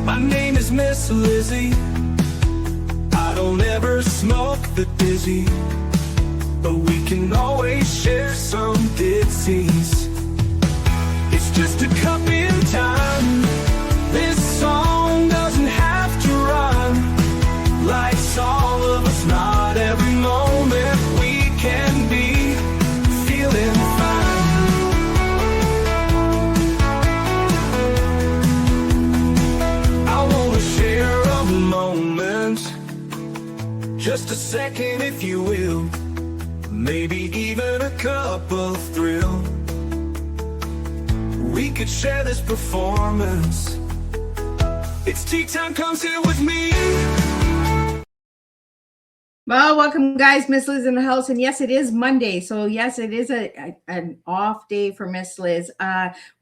My name is Miss Lizzie. I don't ever smoke the dizzy, but we can always share some ditties. It's just a cup in time. This song doesn't have to run. Life's all of us, not every moment we can be feeling fine. I wanna share a moment, just a second if you will, maybe even a cup of thrill. We could share this performance. It's tea time, come sit with me. Well, welcome guys, Miss Liz in the house, and yes, it is Monday, so yes, it is an off day for Miss Liz.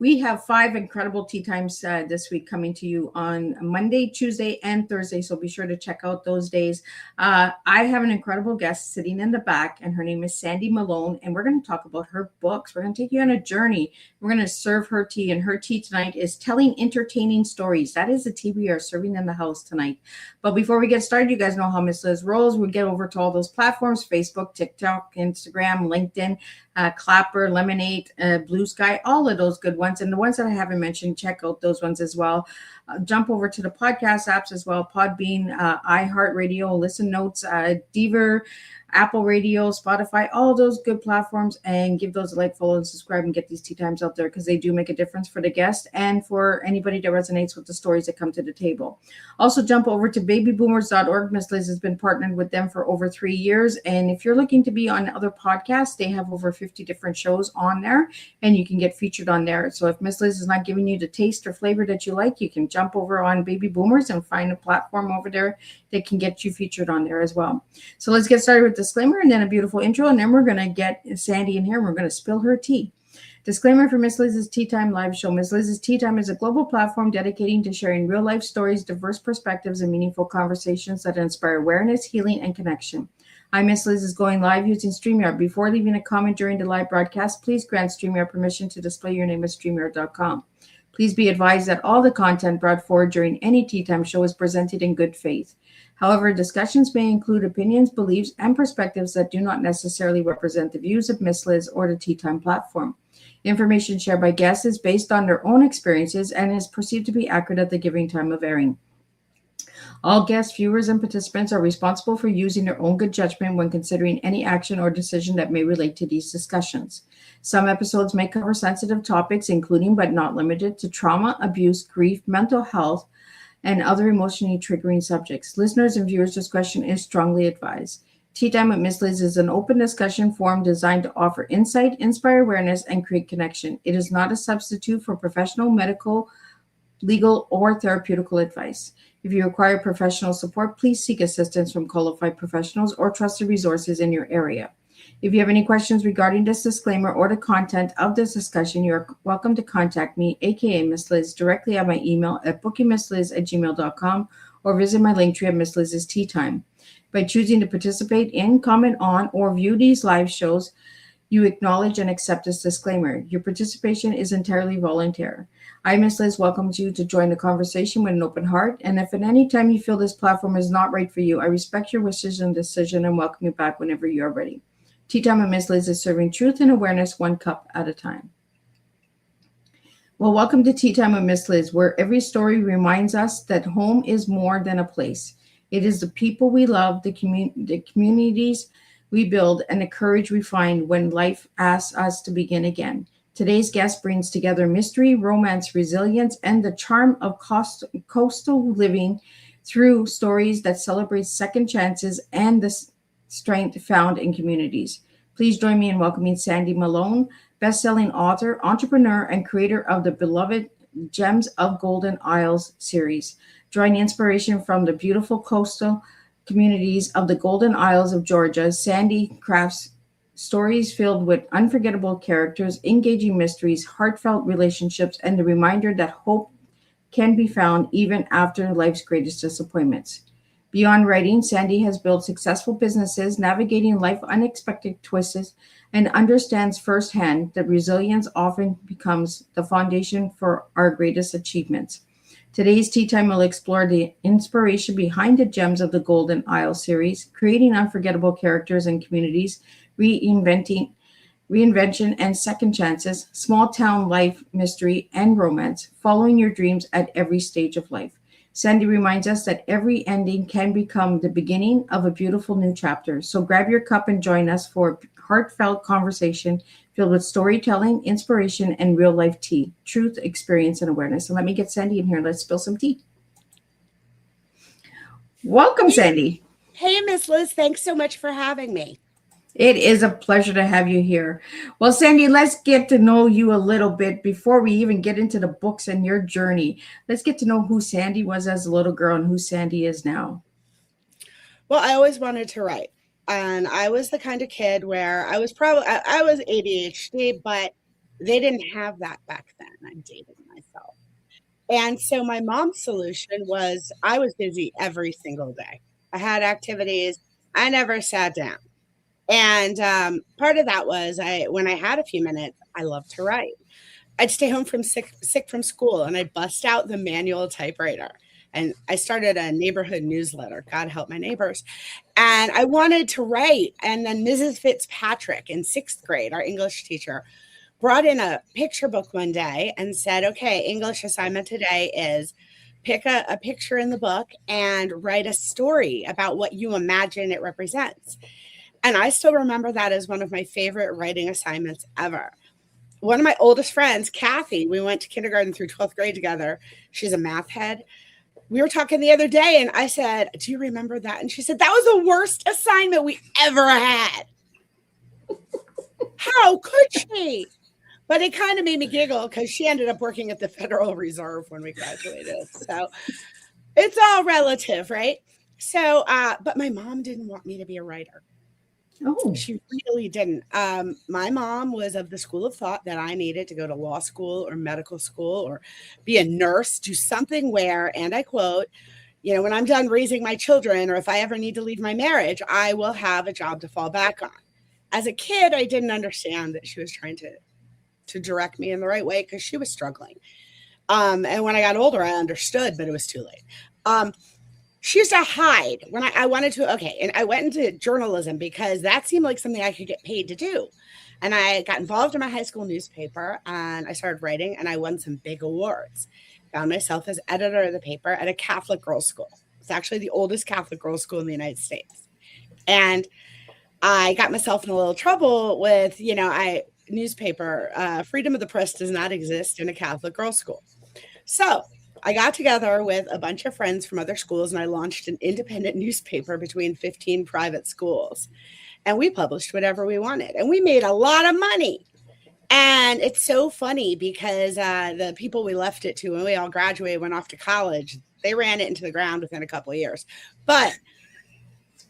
We have 5 incredible tea times this week coming to you on Monday, Tuesday, and Thursday, so be sure to check out those days. I have an incredible guest sitting in the back, and her name is Sandy Malone, and we're going to talk about her books. We're going to take you on a journey. We're going to serve her tea, and her tea tonight is telling entertaining stories. That is the tea we are serving in the house tonight. But before we get started, you guys know how Miss Liz rolls. We'll get over to all those platforms: Facebook, TikTok, Instagram, LinkedIn, Clapper, Lemonade, Blue Sky, all of those good ones. And the ones that I haven't mentioned, check out those ones as well. Jump over to the podcast apps as well: Podbean, iHeartRadio, Listen Notes, Deezer, Apple Radio, Spotify, all those good platforms, and give those a like, follow, and subscribe, and get these tea times out there, because they do make a difference for the guest and for anybody that resonates with the stories that come to the table. Also, jump over to babyboomers.org. Miss Liz has been partnered with them for over 3 years, and if you're looking to be on other podcasts, they have over 50 different shows on there, and you can get featured on there. So if Miss Liz is not giving you the taste or flavor that you like, you can jump over on Baby Boomers and find a platform over there that can get you featured on there as well. So let's get started with disclaimer and then a beautiful intro, and then we're going to get Sandy in here and we're going to spill her tea. Disclaimer for Miss Liz's Tea Time live show. Miss Liz's Tea Time is a global platform dedicating to sharing real life stories, diverse perspectives, and meaningful conversations that inspire awareness, healing, and connection. I'm Miss Liz is going live using StreamYard. Before leaving a comment during the live broadcast, please grant StreamYard permission to display your name at StreamYard.com. Please be advised that all the content brought forward during any Tea Time show is presented in good faith. However, discussions may include opinions, beliefs, and perspectives that do not necessarily represent the views of Miss Liz or the Tea Time platform. Information shared by guests is based on their own experiences and is perceived to be accurate at the given time of airing. All guests, viewers, and participants are responsible for using their own good judgment when considering any action or decision that may relate to these discussions. Some episodes may cover sensitive topics, including but not limited to trauma, abuse, grief, mental health, and other emotionally triggering subjects. Listeners' and viewers' discretion is strongly advised. Tea Time with Miss Liz is an open discussion forum designed to offer insight, inspire awareness, and create connection. It is not a substitute for professional, medical, legal, or therapeutical advice. If you require professional support, please seek assistance from qualified professionals or trusted resources in your area. If you have any questions regarding this disclaimer or the content of this discussion, you are welcome to contact me, aka Miss Liz, directly at my email at bookingmissliz@gmail.com or visit my link tree at Miss Liz's Tea Time. By choosing to participate in, comment on, or view these live shows, you acknowledge and accept this disclaimer. Your participation is entirely voluntary. I, Miss Liz, welcomes you to join the conversation with an open heart, and if at any time you feel this platform is not right for you, I respect your wishes and decision and welcome you back whenever you are ready. Tea Time with Miss Liz is serving truth and awareness one cup at a time. Well, welcome to Tea Time with Miss Liz, where every story reminds us that home is more than a place. It is the people we love, the communities we build, and the courage we find when life asks us to begin again. Today's guest brings together mystery, romance, resilience, and the charm of coastal living through stories that celebrate second chances and the strength found in communities. Please join me in welcoming Sandy Malone, best-selling author, entrepreneur, and creator of the beloved Gems of Golden Isles series. Drawing inspiration from the beautiful coastal communities of the Golden Isles of Georgia, Sandy crafts stories filled with unforgettable characters, engaging mysteries, heartfelt relationships, and the reminder that hope can be found even after life's greatest disappointments. Beyond writing, Sandy has built successful businesses, navigating life's unexpected twists, and understands firsthand that resilience often becomes the foundation for our greatest achievements. Today's Tea Time will explore the inspiration behind the Gems of the Golden Isle series, creating unforgettable characters and communities, reinventing reinvention and second chances, small town life, mystery, and romance, following your dreams at every stage of life. Sandy reminds us that every ending can become the beginning of a beautiful new chapter. So grab your cup and join us for a heartfelt conversation filled with storytelling, inspiration, and real life tea, truth, experience, and awareness. So let me get Sandy in here. Let's spill some tea. Welcome, Sandy. Hey, Miss Liz. Thanks so much for having me. It is a pleasure to have you here. Well, Sandy, let's get to know you a little bit before we even get into the books and your journey. Let's get to know who Sandy was as a little girl and who Sandy is now. Well, I always wanted to write. And I was the kind of kid where I was ADHD, but they didn't have that back then. I'm dating myself. And so my mom's solution was I was busy every single day. I had activities. I never sat down. And part of that was when I had a few minutes, I loved to write. I'd stay home from sick from school and I'd bust out the manual typewriter. And I started a neighborhood newsletter, God help my neighbors. And I wanted to write. And then Mrs. Fitzpatrick in 6th grade, our English teacher, brought in a picture book one day and said, okay, English assignment today is pick a picture in the book and write a story about what you imagine it represents. And I still remember that as one of my favorite writing assignments ever. One of my oldest friends, Kathy, we went to kindergarten through 12th grade together. She's a math head. We were talking the other day and I said, do you remember that? And she said, that was the worst assignment we ever had. How could she? But it kind of made me giggle because she ended up working at the Federal Reserve when we graduated. So it's all relative, right? So, but my mom didn't want me to be a writer. Oh, She really didn't. My mom was of the school of thought that I needed to go to law school or medical school or be a nurse, do something where, and I quote, when I'm done raising my children or if I ever need to leave my marriage, I will have a job to fall back on. As a kid, I didn't understand that she was trying to direct me in the right way because she was struggling. And when I got older, I understood, but it was too late. She used to hide when I wanted to. Okay. And I went into journalism because that seemed like something I could get paid to do. And I got involved in my high school newspaper and I started writing and I won some big awards. Found myself as editor of the paper at a Catholic girls' school. It's actually the oldest Catholic girls' school in the United States. And I got myself in a little trouble with, newspaper. Freedom of the press does not exist in a Catholic girls' school. So I got together with a bunch of friends from other schools and I launched an independent newspaper between 15 private schools. And we published whatever we wanted. And we made a lot of money. And it's so funny because the people we left it to when we all graduated, went off to college, they ran it into the ground within a couple of years. But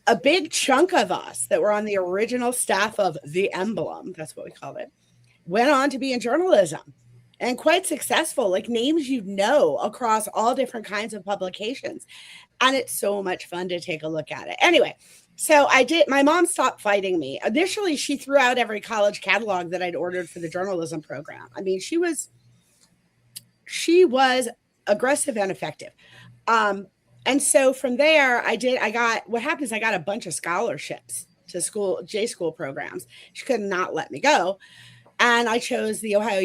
a big chunk of us that were on the original staff of The Emblem, that's what we called it, went on to be in journalism. And quite successful, like names across all different kinds of publications. And it's so much fun to take a look at it. Anyway, so my mom stopped fighting me. Initially, she threw out every college catalog that I'd ordered for the journalism program. I mean, she was aggressive and effective. And so from there, I got a bunch of scholarships to J school programs. She could not let me go. And I chose the Ohio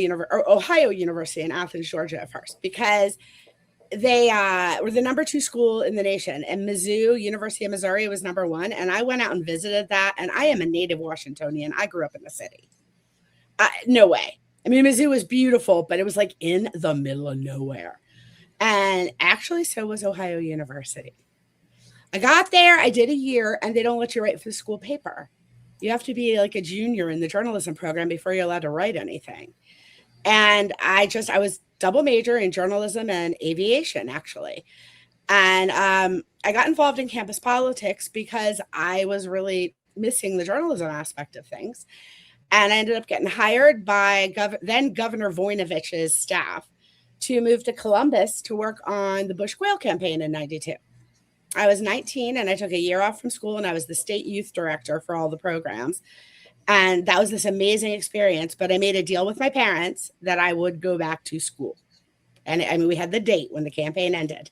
University in Athens, Georgia at first, because they were the number 2 school in the nation. And Mizzou, University of Missouri, was number 1. And I went out and visited that. And I am a native Washingtonian. I grew up in the city. No way. I mean, Mizzou was beautiful, but it was like in the middle of nowhere. And actually, so was Ohio University. I got there, I did a year, and they don't let you write for the school paper. You have to be like a junior in the journalism program before you're allowed to write anything. And I was double major in journalism and aviation, actually. And I got involved in campus politics because I was really missing the journalism aspect of things. And I ended up getting hired by then Governor Voinovich's staff to move to Columbus to work on the Bush Quail campaign in 92. I was 19 and I took a year off from school and I was the state youth director for all the programs. And that was this amazing experience, but I made a deal with my parents that I would go back to school. And I mean, we had the date when the campaign ended.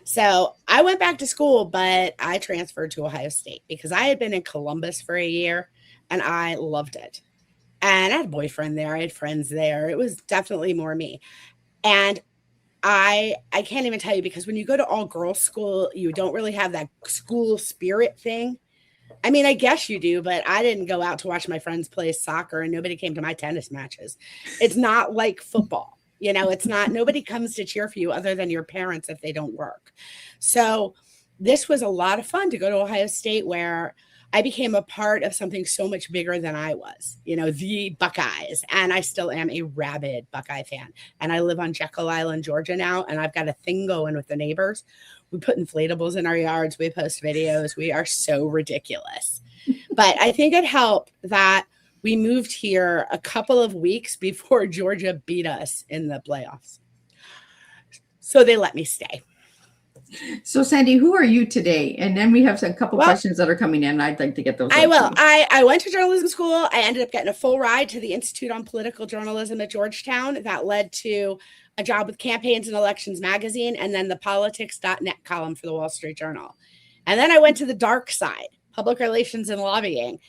So I went back to school, but I transferred to Ohio State because I had been in Columbus for a year and I loved it. And I had a boyfriend there. I had friends there. It was definitely more me. And I can't even tell you, because when you go to all girls school, you don't really have that school spirit thing. I mean, I guess you do, but I didn't go out to watch my friends play soccer and nobody came to my tennis matches. It's not like football. You know, it's not, nobody comes to cheer for you other than your parents if they don't work. So this was a lot of fun to go to Ohio State, where I became a part of something so much bigger than I was, you know, the Buckeyes. And I still am a rabid Buckeye fan. And I live on Jekyll Island, Georgia now. And I've got a thing going with the neighbors. We put inflatables in our yards. We post videos. We are so ridiculous. But I think it helped that we moved here a couple of weeks before Georgia beat us in the playoffs. So they let me stay. So Sandy, who are you today? And then we have a couple questions that are coming in. I'd like to get those. I will. I went to journalism school. I ended up getting a full ride to the Institute on Political Journalism at Georgetown. That led to a job with Campaigns and Elections magazine, and then the politics.net column for the Wall Street Journal. And then I went to the dark side, public relations and lobbying.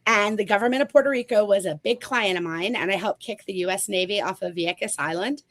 And the government of Puerto Rico was a big client of mine, and I helped kick the U.S. Navy off of Jekyll Island.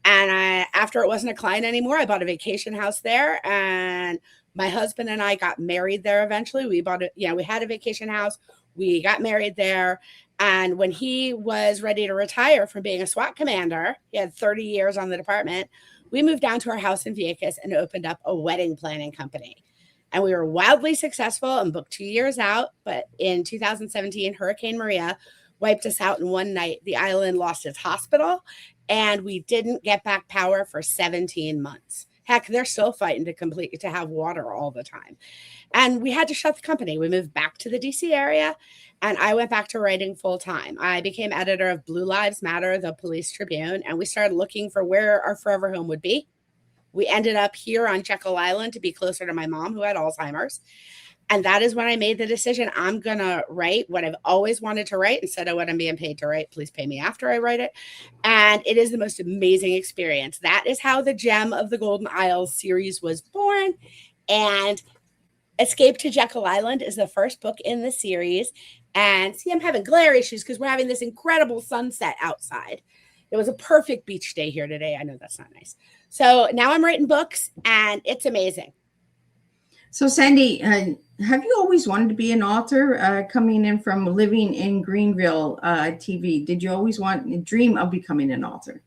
And after it wasn't a client anymore, I bought a vacation house there, and my husband and I got married there eventually. We bought it, we had a vacation house. We got married there. And when he was ready to retire from being a SWAT commander, he had 30 years on the department, we moved down to our house in Vieques and opened up a wedding planning company. And we were wildly successful and booked 2 years out. But in 2017, Hurricane Maria wiped us out in one night. The island lost its hospital, and we didn't get back power for 17 months. Heck, they're still fighting to have water all the time. And we had to shut the company. We moved back to the DC area, and I went back to writing full time. I became editor of Blue Lives Matter, the Police Tribune, and we started looking for where our forever home would be. We ended up here on Jekyll Island to be closer to my mom, who had Alzheimer's. And that is when I made the decision, I'm going to write what I've always wanted to write instead of what I'm being paid to write. Please pay me after I write it. And it is the most amazing experience. That is how the Gem of the Golden Isles series was born. And Escape to Jekyll Island is the first book in the series. And see, I'm having glare issues because we're having this incredible sunset outside. It was a perfect beach day here today. I know that's not nice. So now I'm writing books, and it's amazing. So Sandy, have you always wanted to be an author, coming in from living in Greenville, TV? Did you always dream of becoming an author?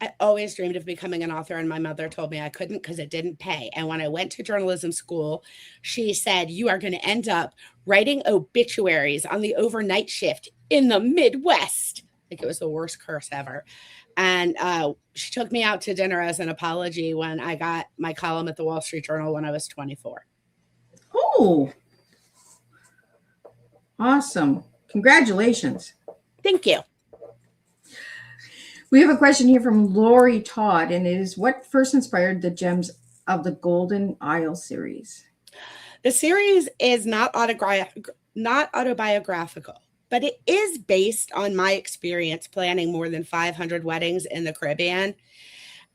I always dreamed of becoming an author, and my mother told me I couldn't because it didn't pay. And when I went to journalism school, she said, you are going to end up writing obituaries on the overnight shift in the Midwest. Like, it was the worst curse ever. And she took me out to dinner as an apology when I got my column at the Wall Street Journal when I was 24. Oh, awesome. Congratulations. Thank you. We have a question here from Lori Todd, and it is, what first inspired the Gems of the Golden Isle series? The series is not autobiographical, but it is based on my experience planning more than 500 weddings in the Caribbean.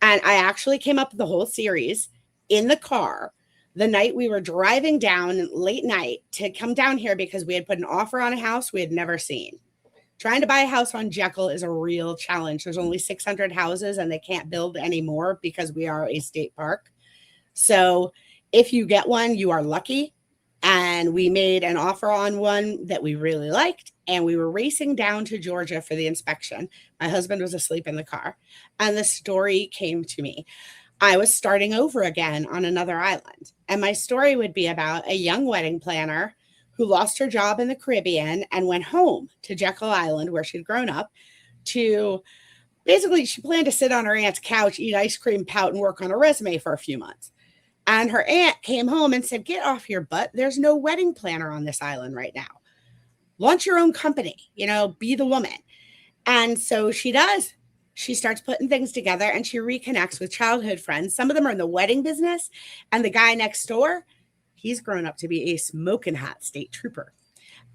And I actually came up with the whole series in the car the night we were driving down late night to come down here because we had put an offer on a house we had never seen. Trying to buy a house on Jekyll is a real challenge. There's only 600 houses and they can't build any more because we are a state park. So if you get one, you are lucky. And we made an offer on one that we really liked. And we were racing down to Georgia for the inspection. My husband was asleep in the car. And the story came to me. I was starting over again on another island. And my story would be about a young wedding planner who lost her job in the Caribbean and went home to Jekyll Island, where she'd grown up, to basically, she planned to sit on her aunt's couch, eat ice cream, pout, and work on her resume for a few months. And her aunt came home and said, get off your butt. There's no wedding planner on this island right now. Launch your own company, be the woman. And so she does. She starts putting things together and she reconnects with childhood friends. Some of them are in the wedding business. And the guy next door, he's grown up to be a smoking hot state trooper.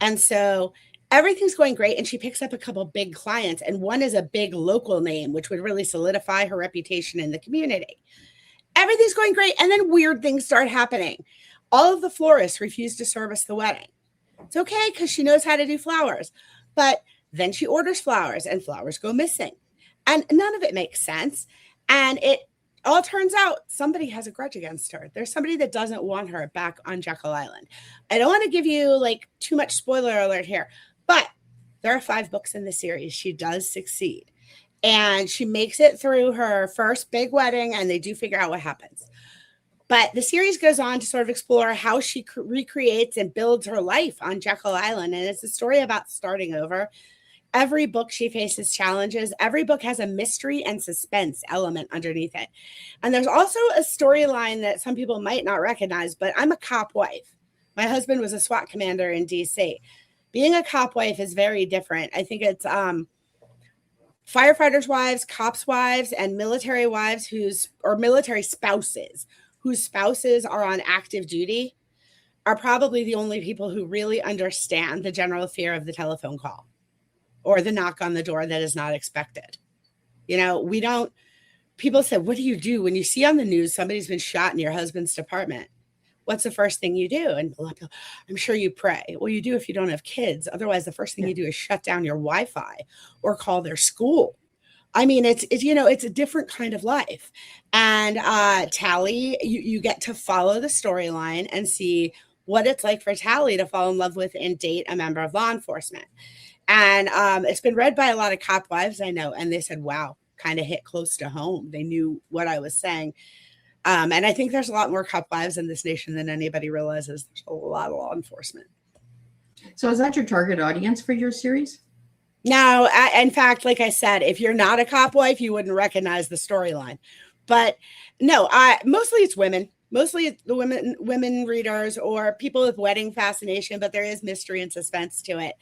And so Everything's going great. And she picks up a couple big clients. And one is a big local name, which would really solidify her reputation in the community. Everything's going great. And then weird things start happening. All of the florists refuse to service the wedding. It's okay because she knows how to do flowers. But then she orders flowers and flowers go missing. And none of it makes sense. And it all turns out somebody has a grudge against her. There's somebody that doesn't want her back on Jekyll Island. I don't want to give you like too much spoiler alert here, but there are 5 books in the series. She does succeed. And she makes it through her first big wedding, and they do figure out what happens. But the series goes on to sort of explore how she recreates and builds her life on Jekyll Island. And it's a story about starting over. Every book she faces challenges. Every book has a mystery and suspense element underneath it. And there's also a storyline that some people might not recognize, but I'm a cop wife. My husband was a SWAT commander in DC. Being a cop wife is very different. I think it's firefighters' wives, cops' wives, and military wives or military spouses whose spouses are on active duty are probably the only people who really understand the general fear of the telephone call or the knock on the door that is not expected. You know, people said, what do you do when you see on the news somebody's been shot in your husband's department? What's the first thing you do? And I'm sure you pray. Well, you do if you don't have kids. Otherwise, the first thing you do is shut down your Wi-Fi or call their school. I mean, it's a different kind of life. And Tally, you get to follow the storyline and see what it's like for Tally to fall in love with and date a member of law enforcement. And it's been read by a lot of cop wives I know. And they said, wow, kind of hit close to home. They knew what I was saying. And I think there's a lot more cop wives in this nation than anybody realizes. There's a lot of law enforcement. So is that your target audience for your series? No, in fact, like I said, if you're not a cop wife, you wouldn't recognize the storyline. But no, mostly it's women. Mostly it's the women readers or people with wedding fascination, but there is mystery and suspense to it.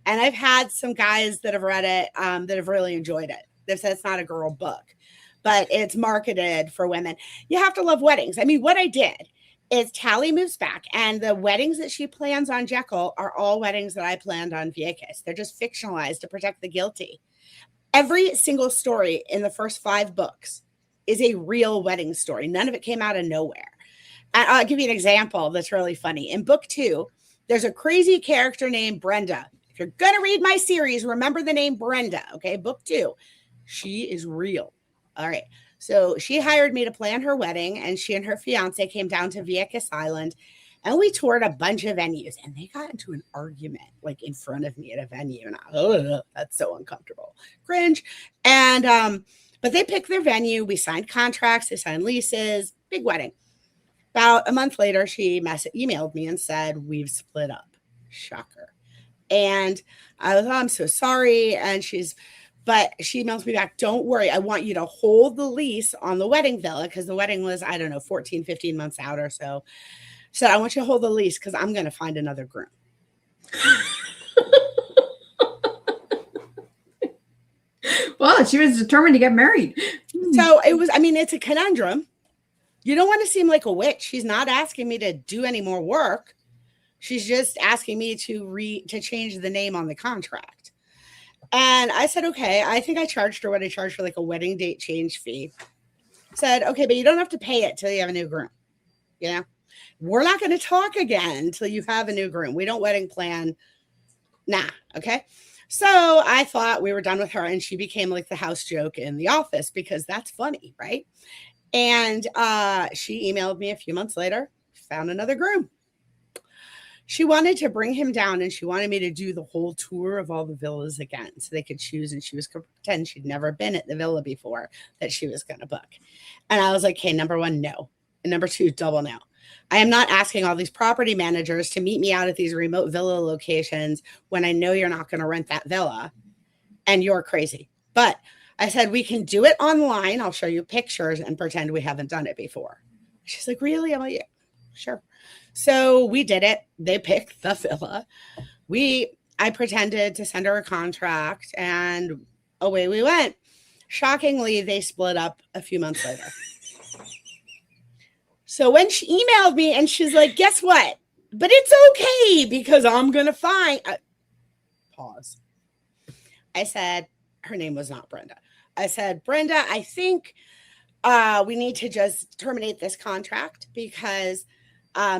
And I've had some guys that have read it that have really enjoyed it. They've said it's not a girl book, but it's marketed for women. You have to love weddings. I mean, what I did is Tally moves back, and the weddings that she plans on Jekyll are all weddings that I planned on Vieques. They're just fictionalized to protect the guilty. Every single story in the first 5 books is a real wedding story. None of it came out of nowhere. And I'll give you an example that's really funny. In book 2, there's a crazy character named Brenda. If you're going to read my series, remember the name Brenda, okay? Book 2. She is real. All right. So she hired me to plan her wedding, and she and her fiance came down to Jekyll Island, and we toured a bunch of venues, and they got into an argument like in front of me at a venue, and that's so uncomfortable, cringe. And but they picked their venue. We signed contracts, they signed leases, big wedding. About a month later, she emailed me and said, we've split up. Shocker. And I was, I'm so sorry. And but she emails me back, don't worry, I want you to hold the lease on the wedding villa, because the wedding was, 14, 15 months out or so. She said, I want you to hold the lease because I'm going to find another groom. Well, she was determined to get married. So it was, it's a conundrum. You don't want to seem like a witch. She's not asking me to do any more work. She's just asking me to change the name on the contract. And I said, okay, I think I charged her what I charged for like a wedding date change fee. Said, okay, but you don't have to pay it till you have a new groom. You know, we're not going to talk again until you have a new groom. We don't wedding plan. Nah. Okay. So I thought we were done with her, and she became like the house joke in the office because that's funny. Right. And she emailed me a few months later, found another groom. She wanted to bring him down, and she wanted me to do the whole tour of all the villas again so they could choose, and she was going to pretend she'd never been at the villa before that she was going to book. And I was like, hey, number 1, no. And number 2, double no. I am not asking all these property managers to meet me out at these remote villa locations when I know you're not going to rent that villa and you're crazy. But I said, we can do it online. I'll show you pictures and pretend we haven't done it before. She's like, really? I'm like, yeah, sure. So we did it. They picked the villa. I pretended to send her a contract, and away we went. Shockingly, they split up a few months later. So when she emailed me and she's like, guess what? But it's okay because I'm going to find. pause. I said, her name was not Brenda. I said, Brenda, I think we need to just terminate this contract because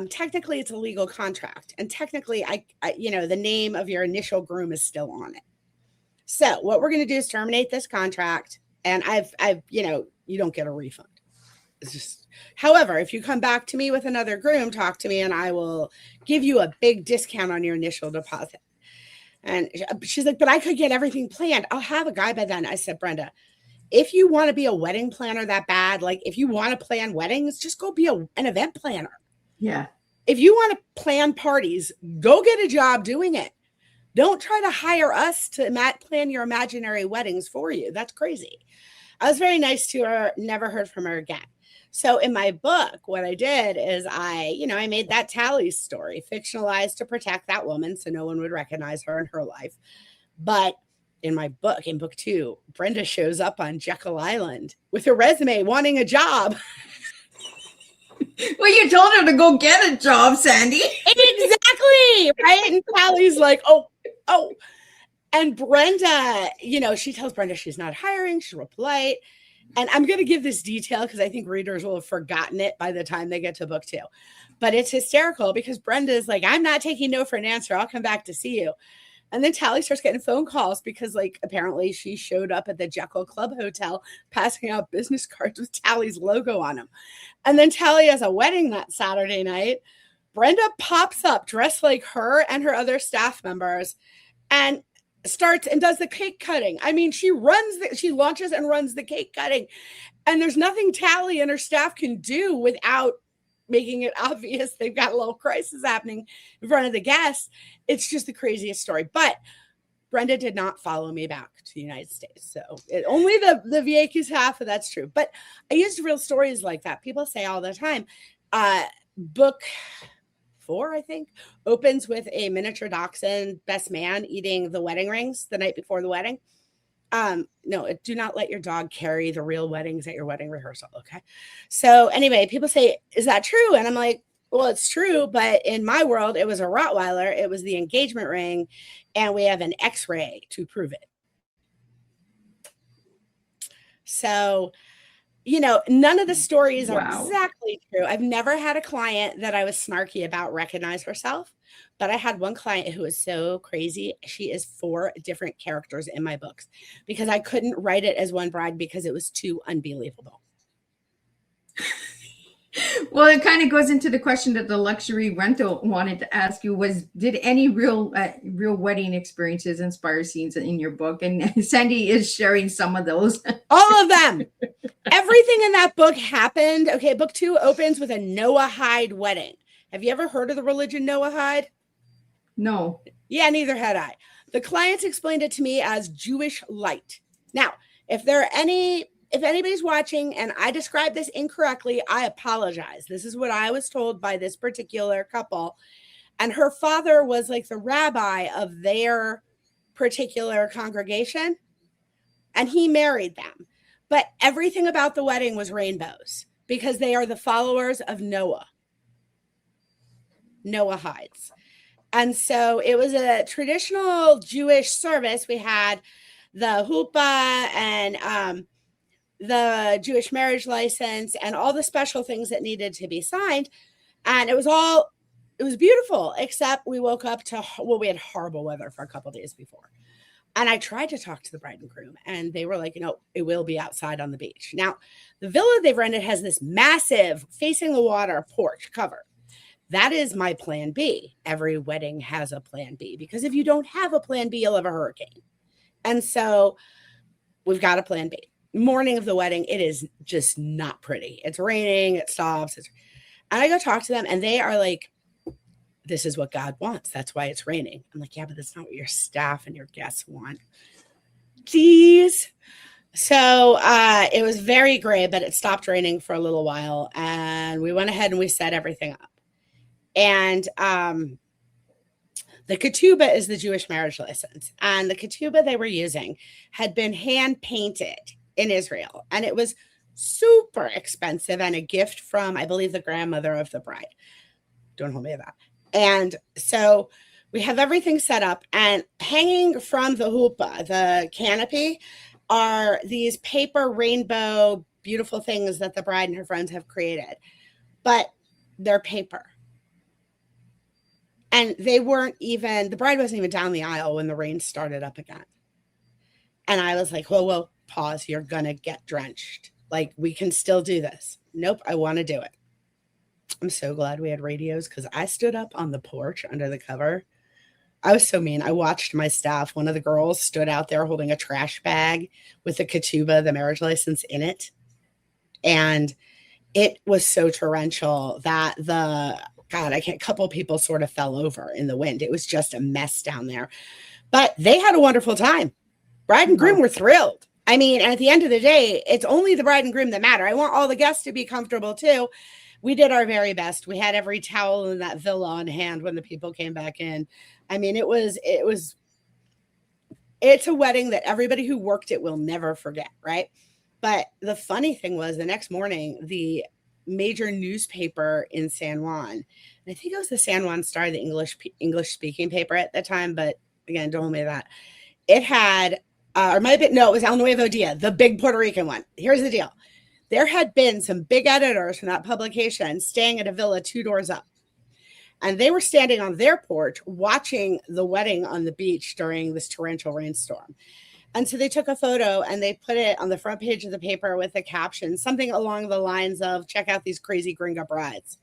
technically it's a legal contract. And technically, I the name of your initial groom is still on it. So what we're going to do is terminate this contract. And you don't get a refund. It's just, however, if you come back to me with another groom, talk to me and I will give you a big discount on your initial deposit. And she's like, but I could get everything planned. I'll have a guy by then. I said, Brenda, if you want to be a wedding planner that bad, like if you want to plan weddings, just go be an event planner. Yeah. If you want to plan parties, go get a job doing it. Don't try to hire us to plan your imaginary weddings for you. That's crazy. I was very nice to her, never heard from her again. So in my book, what I did is I made that Tally story fictionalized to protect that woman so no one would recognize her in her life. But in my book, in book 2, Brenda shows up on Jekyll Island with her resume wanting a job. Well, you told her to go get a job, Sandy. Exactly. Right. And Tally's like, oh. And Brenda, she tells Brenda she's not hiring. She's real polite. And I'm going to give this detail because I think readers will have forgotten it by the time they get to book 2. But it's hysterical because Brenda's like, I'm not taking no for an answer. I'll come back to see you. And then Tally starts getting phone calls because, apparently she showed up at the Jekyll Club Hotel passing out business cards with Tally's logo on them. And then Tally has a wedding that Saturday night. Brenda pops up dressed like her and her other staff members and starts and does the cake cutting. I mean, she launches and runs the cake cutting. And there's nothing Tally and her staff can do without making it obvious they've got a little crisis happening in front of the guests. It's just the craziest story. But Brenda did not follow me back to the United States. So only the Vieques half of that's true. But I used real stories like that. People say all the time, book 4, I think, opens with a miniature dachshund best man eating the wedding rings the night before the wedding. No, do not let your dog carry the real weddings at your wedding rehearsal. Okay. So anyway, people say, is that true? And I'm like, well, it's true. But in my world, it was a Rottweiler. It was the engagement ring. And we have an X-ray to prove it. So, none of the stories are exactly true. I've never had a client that I was snarky about recognize herself. But I had one client who was so crazy. She is 4 different characters in my books because I couldn't write it as one bride because it was too unbelievable. Well, it kind of goes into the question that the luxury rental wanted to ask you was, did any real wedding experiences inspire scenes in your book? And Sandy is sharing some of those. All of them. Everything in that book happened. Okay, book 2 opens with a Noahide wedding. Have you ever heard of the religion Noahide? No. Yeah, neither had I. The clients explained it to me as Jewish light. Now, if anybody's watching and I describe this incorrectly, I apologize. This is what I was told by this particular couple. And her father was like the rabbi of their particular congregation. And he married them. But everything about the wedding was rainbows because they are the followers of Noah. Noahides. And so it was a traditional Jewish service. We had the huppah and the Jewish marriage license and all the special things that needed to be signed. And it was beautiful, except we woke up we had horrible weather for a couple of days before. And I tried to talk to the bride and groom and they were like, it will be outside on the beach. Now, the villa they've rented has this massive facing the water porch cover. That is my plan B. Every wedding has a plan B because if you don't have a plan B, you'll have a hurricane. And so we've got a plan B. Morning of the wedding, it is just not pretty. It's raining, it stops. And I go talk to them and they are like, this is what God wants. That's why it's raining. I'm like, yeah, but that's not what your staff and your guests want. Jeez. So it was very gray, but it stopped raining for a little while. And we went ahead and we set everything up. And the ketubah is the Jewish marriage license. And the ketubah they were using had been hand painted in Israel. And it was super expensive and a gift from, I believe, the grandmother of the bride. Don't hold me to that. And so We have everything set up, and hanging from the hoopah, the canopy, are these paper rainbow beautiful things that the bride and her friends have created. But they're paper. And they weren't even, the bride wasn't even down the aisle when the rain started up again. And I was like, whoa, pause. You're going to get drenched. Like, we can still do this. Nope, I want to do it. I'm so glad we had radios, because I stood up on the porch under the cover. I was so mean. I watched my staff. One of the girls stood out there holding a trash bag with the ketubah, the marriage license, in it. And it was so torrential that a couple of people sort of fell over in the wind. It was just a mess down there. But they had a wonderful time. Bride and groom were thrilled. I mean, at the end of the day, it's only the bride and groom that matter. I want all the guests to be comfortable too. We did our very best. We had every towel in that villa on hand when the people came back in. I mean, it's a wedding that everybody who worked it will never forget, right? But the funny thing was, the next morning, the major newspaper in San Juan, and I think it was the San Juan Star, the English speaking paper at the time, but again, don't hold me to that. It had, or might have been, no, it was El Nuevo Dia, the big Puerto Rican one. Here's the deal. There had been some big editors from that publication staying at a villa 2 doors up. And they were standing on their porch watching the wedding on the beach during this torrential rainstorm. And so they took a photo and they put it on the front page of the paper with a caption, something along the lines of, check out these crazy gringo brides.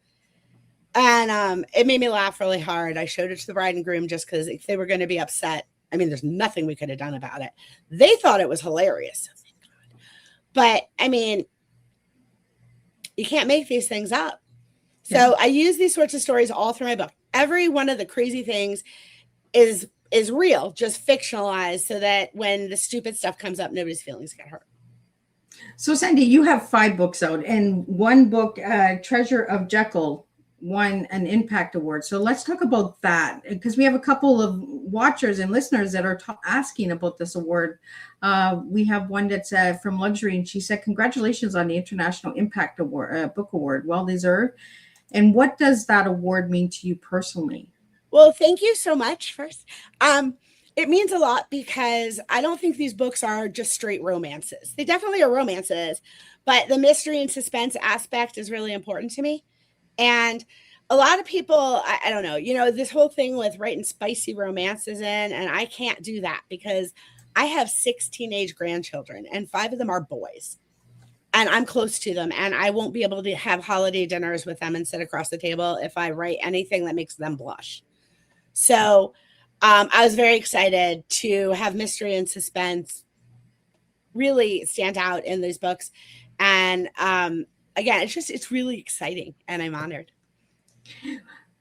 And it made me laugh really hard. I showed it to the bride and groom just because if they were going to be upset, I mean, there's nothing we could have done about it. They thought it was hilarious. But I mean, you can't make these things up. So I use these sorts of stories all through my book. Every one of the crazy things is real, just fictionalized, so that when the stupid stuff comes up, nobody's feelings get hurt. So Sandy, you have 5 books out, and one book, Treasure of Jekyll, won an Impact Award. So let's talk about that, because we have a couple of watchers and listeners that are asking about this award. We have one that's from Luxury, and she said, congratulations on the International Impact Award, Book Award, well deserved. And what does that award mean to you personally? Well, thank you so much first. It means a lot, because I don't think these books are just straight romances. They definitely are romances, but the mystery and suspense aspect is really important to me. And a lot of people, I don't know, this whole thing with writing spicy romances in, and I can't do that because I have 6 teenage grandchildren and 5 of them are boys. And I'm close to them, and I won't be able to have holiday dinners with them and sit across the table if I write anything that makes them blush. So I was very excited to have mystery and suspense really stand out in these books. And again, it's really exciting, and I'm honored.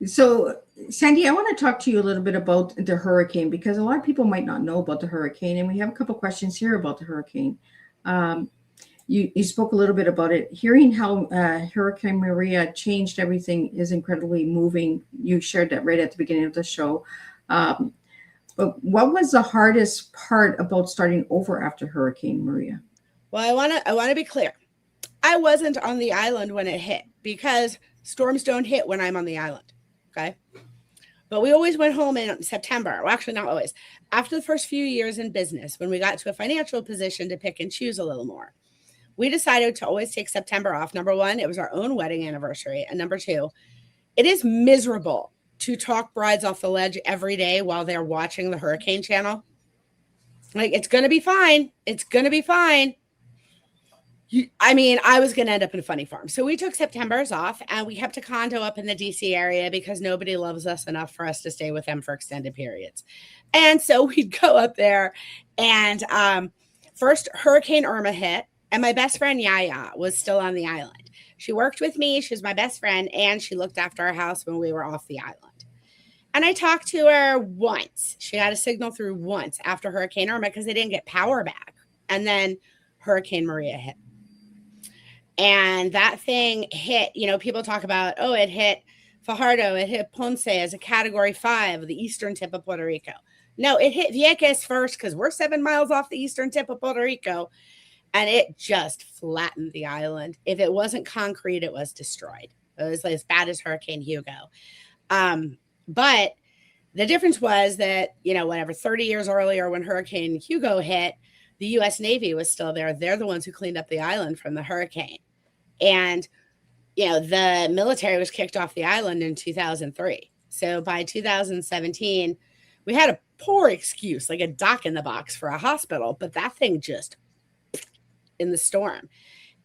So, Sandy, I want to talk to you a little bit about the hurricane, because a lot of people might not know about the hurricane, and we have a couple questions here about the hurricane. You spoke a little bit about it. Hearing how Hurricane Maria changed everything is incredibly moving. You shared that right at the beginning of the show. But what was the hardest part about starting over after Hurricane Maria? Well, I want to be clear. I wasn't on the island when it hit, because storms don't hit when I'm on the island. Okay. But we always went home in September. Well, actually, not always. After the first few years in business, when we got to a financial position to pick and choose a little more, we decided to always take September off. Number one, it was our own wedding anniversary. And number two, it is miserable to talk brides off the ledge every day while they're watching the Hurricane Channel. Like, it's going to be fine. It's going to be fine. I was going to end up in a funny farm. So we took September's off, and we kept a condo up in the DC area because nobody loves us enough for us to stay with them for extended periods. And so we'd go up there, and first Hurricane Irma hit, and my best friend Yaya was still on the island. She worked with me. She was my best friend, and she looked after our house when we were off the island. And I talked to her once. She got a signal through once after Hurricane Irma because they didn't get power back. And then Hurricane Maria hit. And that thing hit, people talk about, it hit Fajardo, it hit Ponce as a Category 5, the eastern tip of Puerto Rico. No, it hit Vieques first because we're 7 miles off the eastern tip of Puerto Rico. And it just flattened the island. If it wasn't concrete, it was destroyed. It was as bad as Hurricane Hugo. But The difference was that, 30 years earlier when Hurricane Hugo hit, the U.S. Navy was still there. They're the ones who cleaned up the island from the hurricane. And, the military was kicked off the island in 2003. So by 2017, we had a poor excuse, like a dock in the box for a hospital, but that thing just in the storm.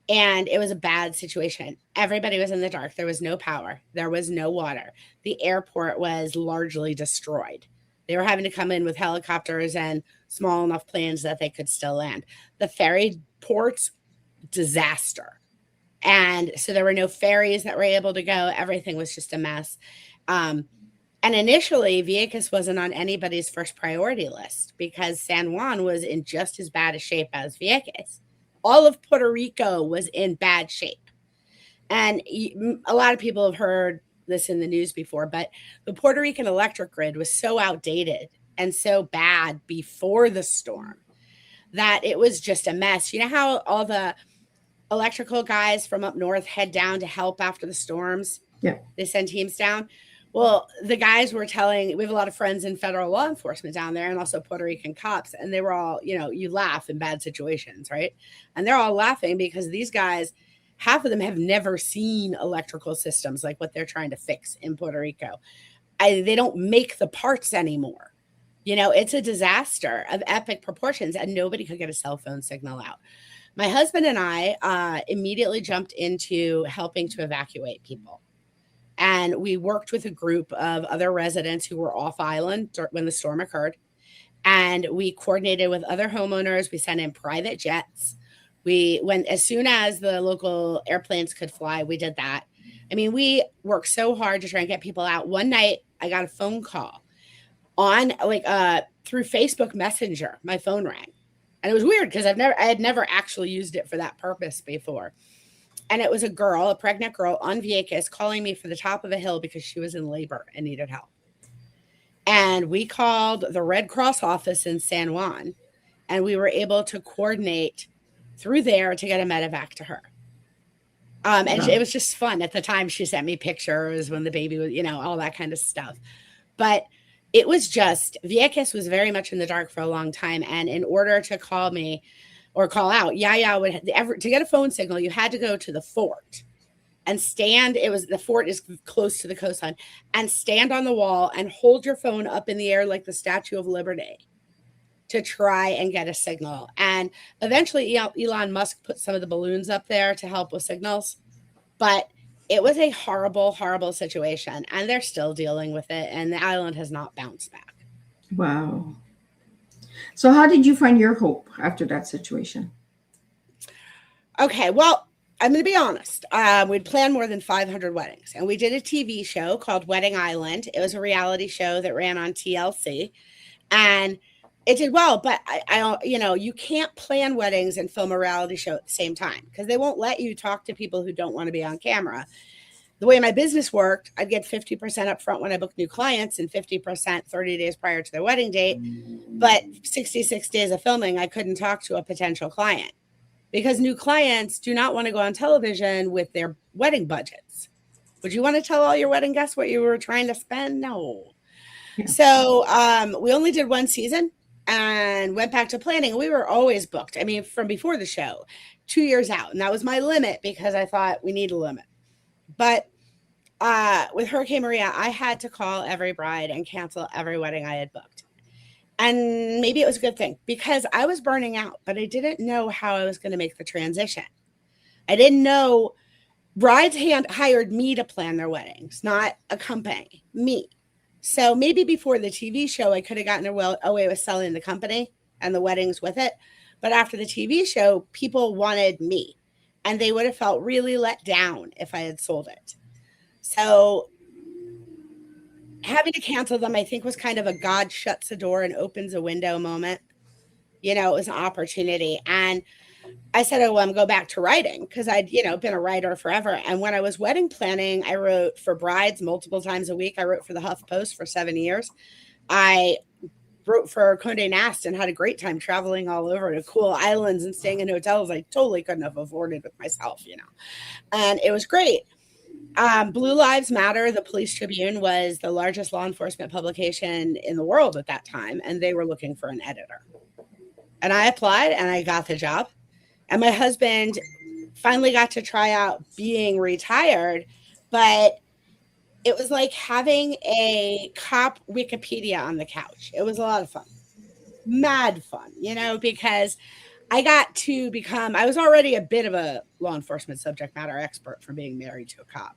And it was a bad situation. Everybody was in the dark. There was no power. There was no water. The airport was largely destroyed. They were having to come in with helicopters and small enough planes that they could still land. The ferry ports, disaster. And so there were no ferries that were able to go. Everything was just a mess. And initially, Vieques wasn't on anybody's first priority list because San Juan was in just as bad a shape as Vieques. All of Puerto Rico was in bad shape. And a lot of people have heard this in the news before, but the Puerto Rican electric grid was so outdated and so bad before the storm that it was just a mess. You know how all the electrical guys from up north head down to help after the storms? Yeah. They send teams down. Well, the guys were telling, we have a lot of friends in federal law enforcement down there and also Puerto Rican cops. And they were all, you laugh in bad situations, right? And they're all laughing because these guys, half of them have never seen electrical systems like what they're trying to fix in Puerto Rico. They don't make the parts anymore. It's a disaster of epic proportions and nobody could get a cell phone signal out. My husband and I immediately jumped into helping to evacuate people. And we worked with a group of other residents who were off island when the storm occurred. And we coordinated with other homeowners. We sent in private jets. We went as soon as the local airplanes could fly, we did that. I mean, we worked so hard to try and get people out. One night I got a phone call on through Facebook Messenger. My phone rang. And it was weird because I had never actually used it for that purpose before. And it was a pregnant girl on Vieques calling me for the top of a hill because she was in labor and needed help. And we called the Red Cross office in San Juan, and we were able to coordinate through there to get a medevac to her. And it was just fun. At the time, she sent me pictures when the baby was, all that kind of stuff. But it was just, Vieques was very much in the dark for a long time. And in order to call me, or call out, to get a phone signal, you had to go to the fort and stand. The fort is close to the coastline, and stand on the wall and hold your phone up in the air like the Statue of Liberty to try and get a signal. And eventually Elon Musk put some of the balloons up there to help with signals, but it was a horrible, horrible situation, and they're still dealing with it, and the island has not bounced back. Wow. So how did you find your hope after that situation? Okay, well, I'm going to be honest. We'd planned more than 500 weddings, and we did a TV show called Wedding Island. It was a reality show that ran on TLC, and it did well. But you can't plan weddings and film a reality show at the same time because they won't let you talk to people who don't want to be on camera. The way my business worked, I'd get 50% up front when I booked new clients and 50% 30 days prior to their wedding date. But 66 days of filming, I couldn't talk to a potential client because new clients do not want to go on television with their wedding budgets. Would you want to tell all your wedding guests what you were trying to spend? No. Yeah. So we only did one season and went back to planning. We were always booked. I mean, from before the show, 2 years out. And that was my limit because I thought we need a limit. But with Hurricane Maria, I had to call every bride and cancel every wedding I had booked. And maybe it was a good thing because I was burning out, but I didn't know how I was going to make the transition. I didn't know brides hired me to plan their weddings, not a company, me. So maybe before the TV show, I could have gotten away with selling the company and the weddings with it. But after the TV show, people wanted me. And they would have felt really let down if I had sold it. So having to cancel them, I think, was kind of a God shuts a door and opens a window moment. It was an opportunity. And I said, oh, well, I'm going to go back to writing because I'd, been a writer forever. And when I was wedding planning, I wrote for brides multiple times a week. I wrote for the HuffPost for 7 years. I wrote for Condé Nast and had a great time traveling all over to cool islands and staying in hotels I totally couldn't have afforded with myself, and it was great. Blue Lives Matter, the Police Tribune, was the largest law enforcement publication in the world at that time, and they were looking for an editor. And I applied and I got the job. And my husband finally got to try out being retired, but it was like having a cop Wikipedia on the couch. It was a lot of fun, mad fun, because I got to become, I was already a bit of a law enforcement subject matter expert from being married to a cop,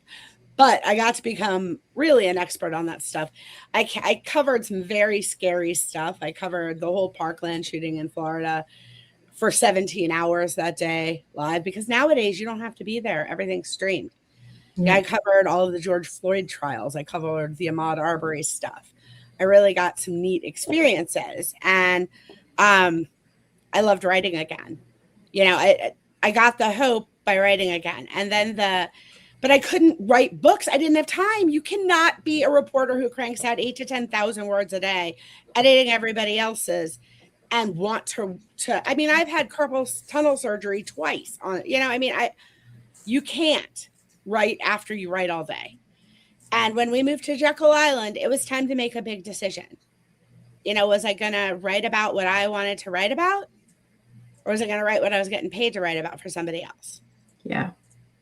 but I got to become really an expert on that stuff. I covered some very scary stuff. I covered the whole Parkland shooting in Florida for 17 hours that day live, because nowadays you don't have to be there. Everything's streamed. Yeah, I covered all of the George Floyd trials. I covered the Ahmaud Arbery stuff. I really got some neat experiences, and I loved writing again. I got the hope by writing again, and then but I couldn't write books. I didn't have time. You cannot be a reporter who cranks out 8,000 to 10,000 words a day, editing everybody else's, and want to. I mean, I've had carpal tunnel surgery twice. You can't write after you write all day. And when we moved to Jekyll Island, it was time to make a big decision. Was I going to write about what I wanted to write about? Or was I going to write what I was getting paid to write about for somebody else? Yeah.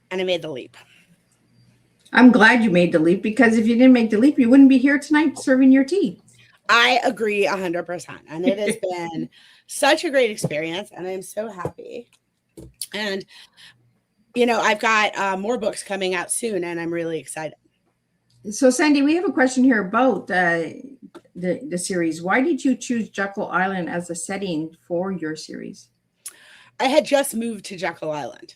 And I made the leap. I'm glad you made the leap, because if you didn't make the leap, you wouldn't be here tonight serving your tea. I agree 100%. And it has been such a great experience. And I'm so happy. And I've got more books coming out soon, and I'm really excited. So, Sandy, we have a question here about the series. Why did you choose Jekyll Island as a setting for your series? I had just moved to Jekyll Island,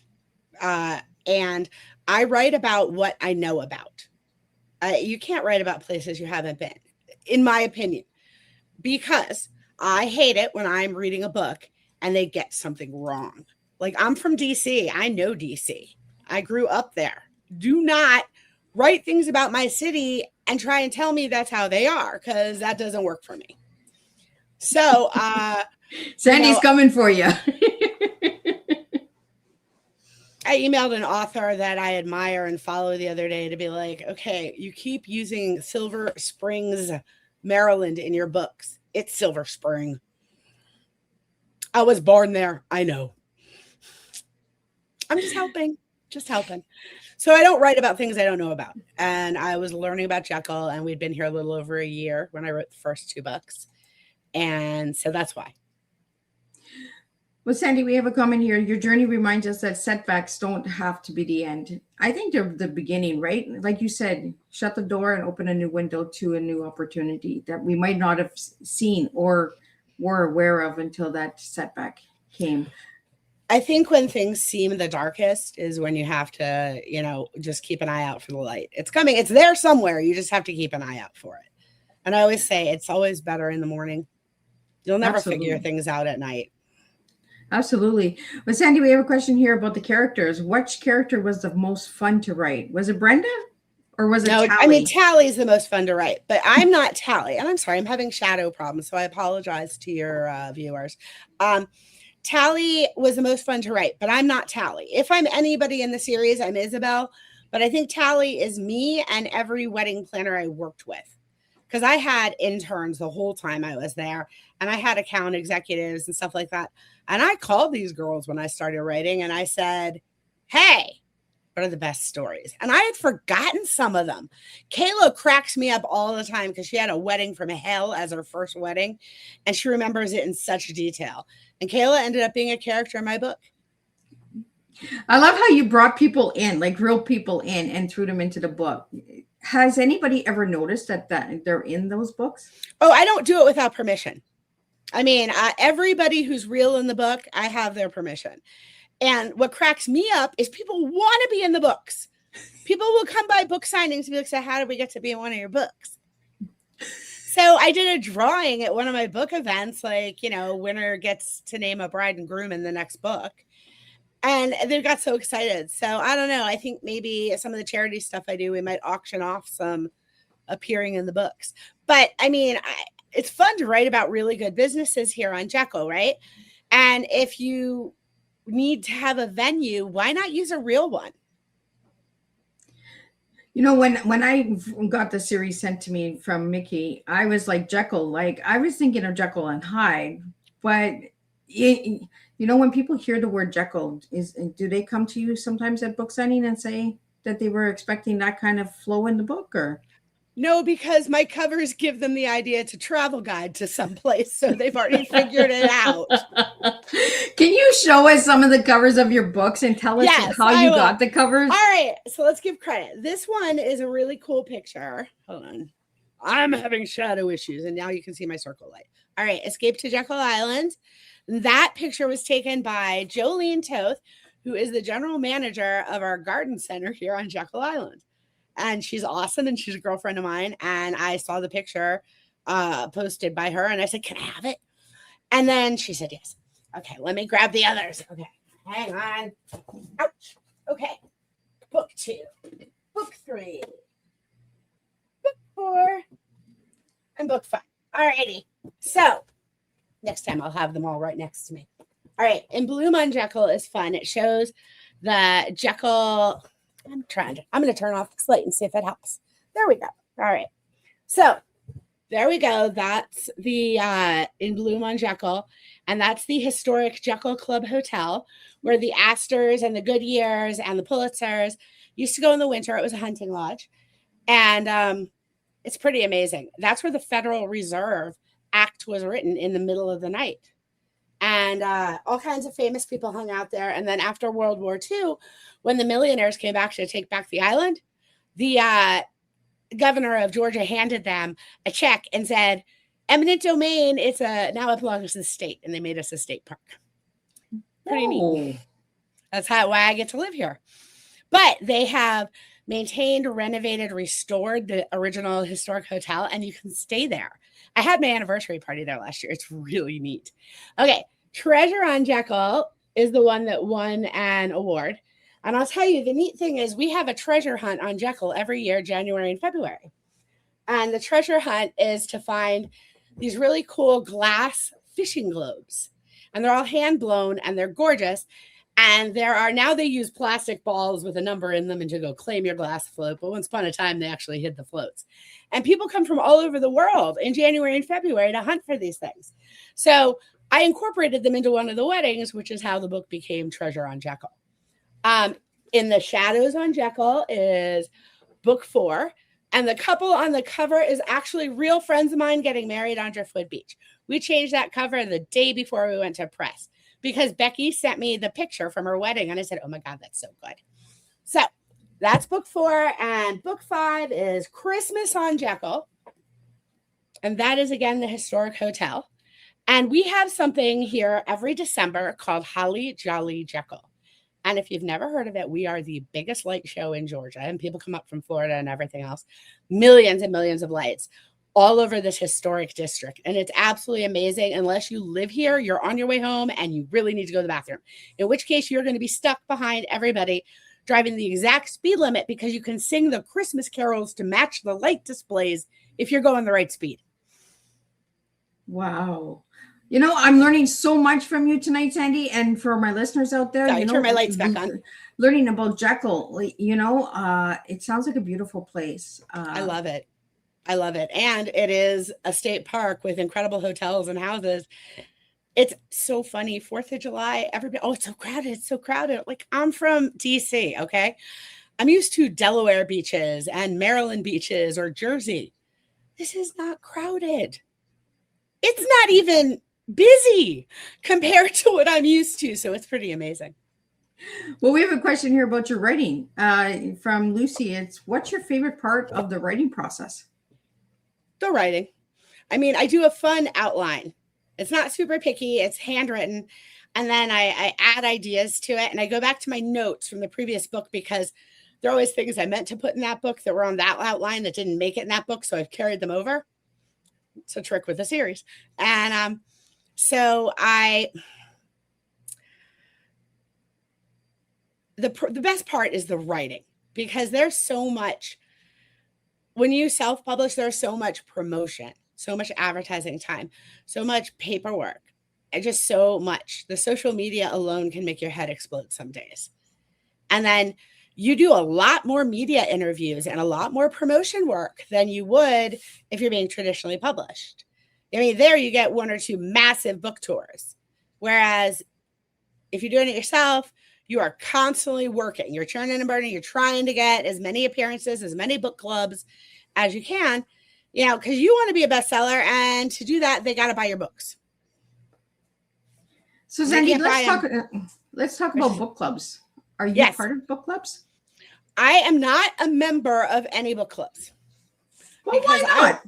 and I write about what I know about. You can't write about places you haven't been, in my opinion, because I hate it when I'm reading a book and they get something wrong. Like, I'm from DC. I know DC. I grew up there. Do not write things about my city and try and tell me that's how they are, because that doesn't work for me. So, Sandy's coming for you. I emailed an author that I admire and follow the other day to be like, okay, you keep using Silver Springs, Maryland in your books. It's Silver Spring. I was born there. I know. I'm just helping. So I don't write about things I don't know about. And I was learning about Jekyll, and we'd been here a little over a year when I wrote the first 2 books. And so that's why. Well, Sandy, we have a comment here. Your journey reminds us that setbacks don't have to be the end. I think they're the beginning, right? Like you said, shut the door and open a new window to a new opportunity that we might not have seen or were aware of until that setback came. I think when things seem the darkest is when you have to, just keep an eye out for the light. It's coming. It's there somewhere. You just have to keep an eye out for it. And I always say it's always better in the morning. You'll never figure things out at night. Absolutely. Well, Sandy, we have a question here about the characters. Which character was the most fun to write? Was it Brenda or was it Tally? I mean, Tally's the most fun to write, but I'm not Tally. And I'm sorry, I'm having shadow problems, so I apologize to your viewers. Tally was the most fun to write, but I'm not Tally. If I'm anybody in the series, I'm Isabel. But I think Tally is me and every wedding planner I worked with. Because I had interns the whole time I was there, and I had account executives and stuff like that. And I called these girls when I started writing, and I said, hey, what are the best stories? And I had forgotten some of them. Kayla cracks me up all the time because she had a wedding from hell as her first wedding, and she remembers it in such detail. And Kayla ended up being a character in my book. I love how you brought people in, like real people in, and threw them into the book. Has anybody ever noticed that they're in those books? Oh, I don't do it without permission. I mean, everybody who's real in the book, I have their permission. And what cracks me up is people want to be in the books. People will come by book signings and be like, so how did we get to be in one of your books? So I did a drawing at one of my book events, like, winner gets to name a bride and groom in the next book. And they got so excited. So I don't know. I think maybe some of the charity stuff I do, we might auction off some appearing in the books. But I mean, it's fun to write about really good businesses here on Jekyll, right? And if you need to have a venue, why not use a real one? You know, when I got the series sent to me from Mickey, I was like Jekyll, like I was thinking of Jekyll and Hyde, but it, you know, when people hear the word Jekyll, do they come to you sometimes at book signing and say that they were expecting that kind of flow in the book, or? No, because my covers give them the idea to travel guide to someplace, so they've already figured it out. Can you show us some of the covers of your books and tell us Yes, how you got the covers? All right, so let's give credit. This one is a really cool picture. Hold on. I'm having shadow issues, and now you can see my circle light. All right, Escape to Jekyll Island. That picture was taken by Jolene Toth, who is the general manager of our garden center here on Jekyll Island. And she's awesome, and she's a girlfriend of mine. And I saw the picture posted by her, and I said, "Can I have it?" And then she said, "Yes." Okay, let me grab the others. Okay, hang on. Ouch. Okay, book 2, book 3, book 4, and book 5. All righty. So next time I'll have them all right next to me. All right, In Bloom on Jekyll is fun. It shows the Jekyll. I'm going to turn off the slate and see if it helps. There we go. All right. So there we go. That's the In Bloom on Jekyll. And that's the historic Jekyll Club Hotel where the Astors and the Goodyears and the Pulitzers used to go in the winter. It was a hunting lodge. And it's pretty amazing. That's where the Federal Reserve Act was written, in the middle of the night. And all kinds of famous people hung out there. And then after World War II, when the millionaires came back to take back the island, the governor of Georgia handed them a check and said, "Eminent domain, now it belongs to the state." And they made us a state park. Pretty neat. That's why I get to live here. But they have maintained, renovated, restored the original historic hotel, and you can stay there. I had my anniversary party there last year. It's really neat. Okay, Treasure on Jekyll is the one that won an award. And I'll tell you, the neat thing is we have a treasure hunt on Jekyll every year, January and February. And the treasure hunt is to find these really cool glass fishing globes. And they're all hand blown and they're gorgeous. And now they use plastic balls with a number in them and to go claim your glass float. But once upon a time, they actually hid the floats. And people come from all over the world in January and February to hunt for these things. So I incorporated them into one of the weddings, which is how the book became Treasure on Jekyll. In the Shadows on Jekyll is book 4. And the couple on the cover is actually real friends of mine getting married on Driftwood Beach. We changed that cover the day before we went to press, because Becky sent me the picture from her wedding. And I said, "Oh my God, that's so good." So that's book 4. And book 5 is Christmas on Jekyll. And that is, again, the historic hotel. And we have something here every December called Holly Jolly Jekyll. And if you've never heard of it, we are the biggest light show in Georgia. And people come up from Florida and everything else. Millions and millions of lights all over this historic district. And it's absolutely amazing. Unless you live here, you're on your way home and you really need to go to the bathroom. In which case, you're going to be stuck behind everybody driving the exact speed limit, because you can sing the Christmas carols to match the light displays if you're going the right speed. Wow. You know, I'm learning so much from you tonight, Sandy, and for my listeners out there. Sorry, turn my lights back on. Learning about Jekyll, it sounds like a beautiful place. I love it. I love it. And it is a state park with incredible hotels and houses. It's so funny. 4th of July, everybody, "Oh, it's so crowded. It's so crowded." Like, I'm from DC, okay? I'm used to Delaware beaches and Maryland beaches or Jersey. This is not crowded. It's not even busy compared to what I'm used to. So it's pretty amazing. Well, we have a question here about your writing from Lucy. It's, what's your favorite part of the writing process? The writing. I mean, I do a fun outline. It's not super picky. It's handwritten. And then I add ideas to it. And I go back to my notes from the previous book, because there are always things I meant to put in that book that were on that outline that didn't make it in that book. So I've carried them over. It's a trick with the series. And so the best part is the writing, because there's so much, when you self-publish, there's so much promotion, so much advertising time, so much paperwork, and just so much. The social media alone can make your head explode some days. And then you do a lot more media interviews and a lot more promotion work than you would if you're being traditionally published. I mean, there you get 1 or 2 massive book tours. Whereas if you're doing it yourself, you are constantly working. You're churning and burning. You're trying to get as many appearances, as many book clubs as you can, because you want to be a bestseller. And to do that, they got to buy your books. So Sandy, let's talk about book clubs. Are you part of book clubs? I am not a member of any book clubs. Well, why not?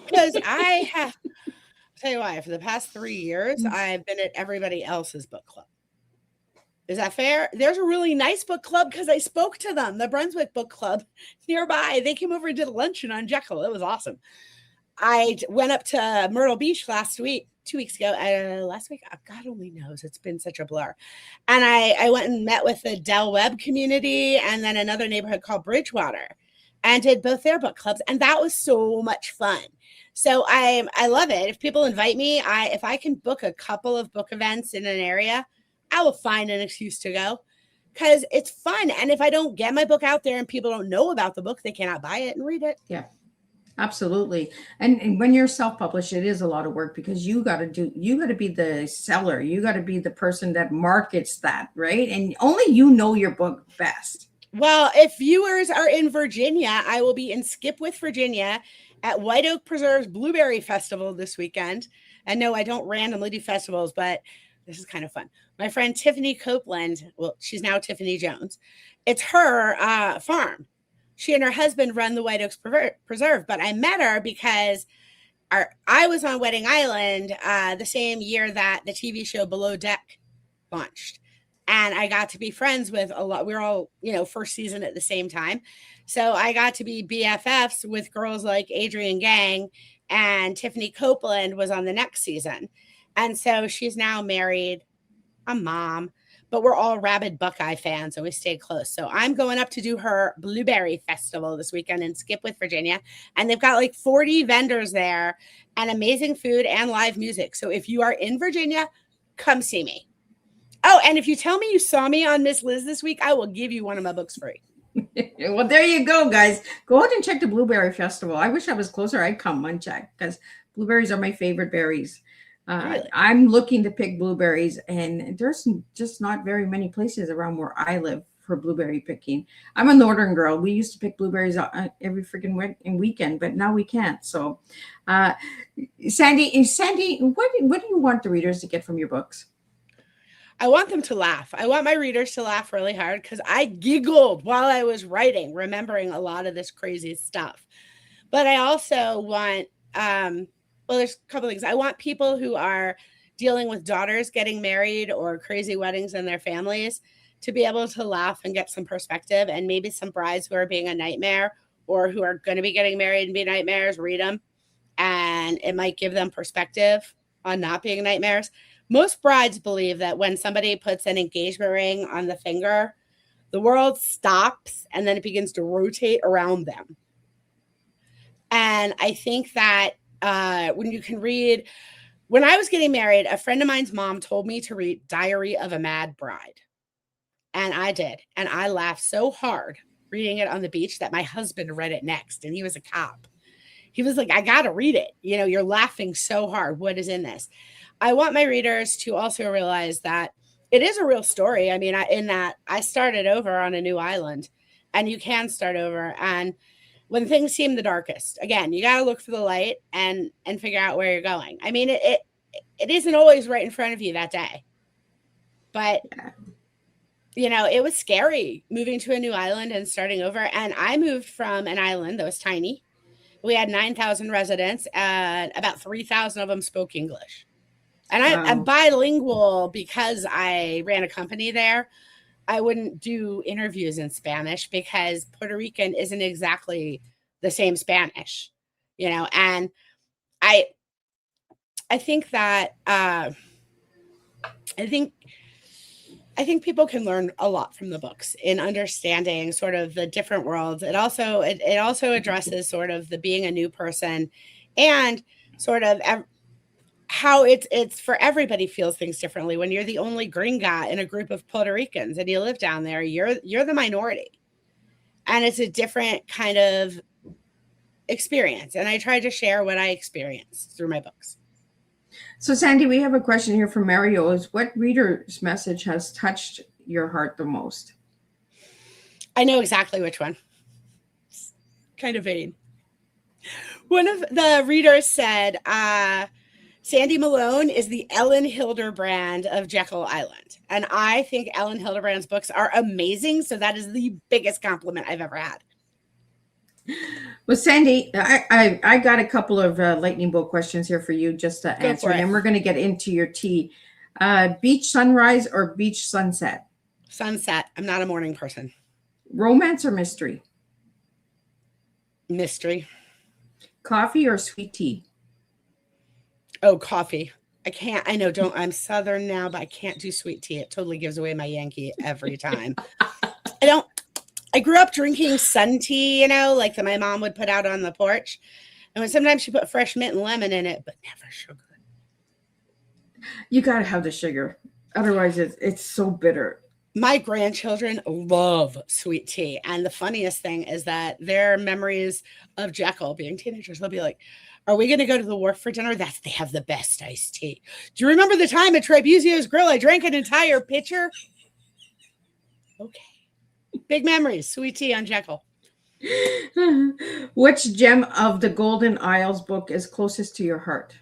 Because I have, I'll tell you why, for the past 3 years, I've been at everybody else's book club. Is that fair? There's a really nice book club because I spoke to them. The Brunswick Book Club nearby. They came over and did a luncheon on Jekyll. It was awesome. I went up to Myrtle Beach 2 weeks ago. Last week, God only knows. It's been such a blur. And I went and met with the Del Webb community and then another neighborhood called Bridgewater and did both their book clubs. And that was so much fun. So I love it. If people invite me, if I can book a couple of book events in an area, I will find an excuse to go because it's fun. And if I don't get my book out there and people don't know about the book, they cannot buy it and read it. Yeah, absolutely. And when you're self-published, it is a lot of work because you got to be the seller. You got to be the person that markets that, right? And only you know your book best. Well, if viewers are in Virginia, I will be in Skipwith, Virginia at White Oak Preserve's Blueberry Festival this weekend. And no, I don't randomly do festivals, but this is kind of fun. My friend Tiffany Copeland, well, she's now Tiffany Jones. It's her farm. She and her husband run the White Oaks Preserve, but I met her because I was on Wedding Island the same year that the TV show Below Deck launched. And I got to be friends with a lot. We were all, first season at the same time. So I got to be BFFs with girls like Adrienne Gang, and Tiffany Copeland was on the next season. And so she's now married, a mom, but we're all rabid Buckeye fans, so we stayed close. So I'm going up to do her Blueberry Festival this weekend in Skipwith, Virginia. And they've got like 40 vendors there and amazing food and live music. So if you are in Virginia, come see me. Oh, and if you tell me you saw me on Miss Liz this week, I will give you one of my books free. Well, there you go, guys. Go out and check the Blueberry Festival. I wish I was closer. I'd come and check because blueberries are my favorite berries. Really? I'm looking to pick blueberries, and there's just not very many places around where I live for blueberry picking. I'm a northern girl. We used to pick blueberries every freaking weekend, but now we can't. So, Sandy, what do you want the readers to get from your books? I want them to laugh. I want my readers to laugh really hard because I giggled while I was writing, remembering a lot of this crazy stuff. But I also want, there's a couple things. I want people who are dealing with daughters getting married or crazy weddings in their families to be able to laugh and get some perspective, and maybe some brides who are being a nightmare or who are going to be getting married and be nightmares, read them. And it might give them perspective on not being nightmares. Most brides believe that when somebody puts an engagement ring on the finger, the world stops and then it begins to rotate around them. And I think that when you can read, when I was getting married, a friend of mine's mom told me to read Diary of a Mad Bride. And I did. And I laughed so hard reading it on the beach that my husband read it next. And he was a cop. He was like, I got to read it. You're laughing so hard. What is in this? I want my readers to also realize that it is a real story. I mean, I started over on a new island, and you can start over. And when things seem the darkest, again, you got to look for the light and figure out where you're going. I mean, it isn't always right in front of you that day, but it was scary moving to a new island and starting over. And I moved from an island that was tiny. We had 9,000 residents, and about 3,000 of them spoke English. And I'm bilingual because I ran a company there. I wouldn't do interviews in Spanish because Puerto Rican isn't exactly the same Spanish, and I think that I think people can learn a lot from the books in understanding sort of the different worlds. It also addresses sort of the being a new person and sort of how it's for everybody feels things differently. When you're the only green guy in a group of Puerto Ricans and you live down there, you're the minority. And it's a different kind of experience. And I try to share what I experienced through my books. So, Sandy, we have a question here from Mario. Is what reader's message has touched your heart the most? I know exactly which one. It's kind of vain. One of the readers said, Sandy Malone is the Ellen Hilderbrand of Jekyll Island. And I think Ellen Hilderbrand's books are amazing. So that is the biggest compliment I've ever had. Well, Sandy, I got a couple of lightning bolt questions here for you just to answer. And then we're going to get into your tea. Beach sunrise or beach sunset? Sunset. I'm not a morning person. Romance or mystery? Mystery. Coffee or sweet tea? Oh, coffee. I can't. I know. I'm Southern now, but I can't do sweet tea. It totally gives away my Yankee every time. I grew up drinking sun tea, like that my mom would put out on the porch. And sometimes she put fresh mint and lemon in it, but never sugar. You got to have the sugar. Otherwise, it's so bitter. My grandchildren love sweet tea. And the funniest thing is that their memories of Jekyll being teenagers, they'll be like, are we going to go to the wharf for dinner? They have the best iced tea. Do you remember the time at Trebuzio's Grill I drank an entire pitcher? Okay. Big memories. Sweet tea on Jekyll. Which gem of the Golden Isles book is closest to your heart?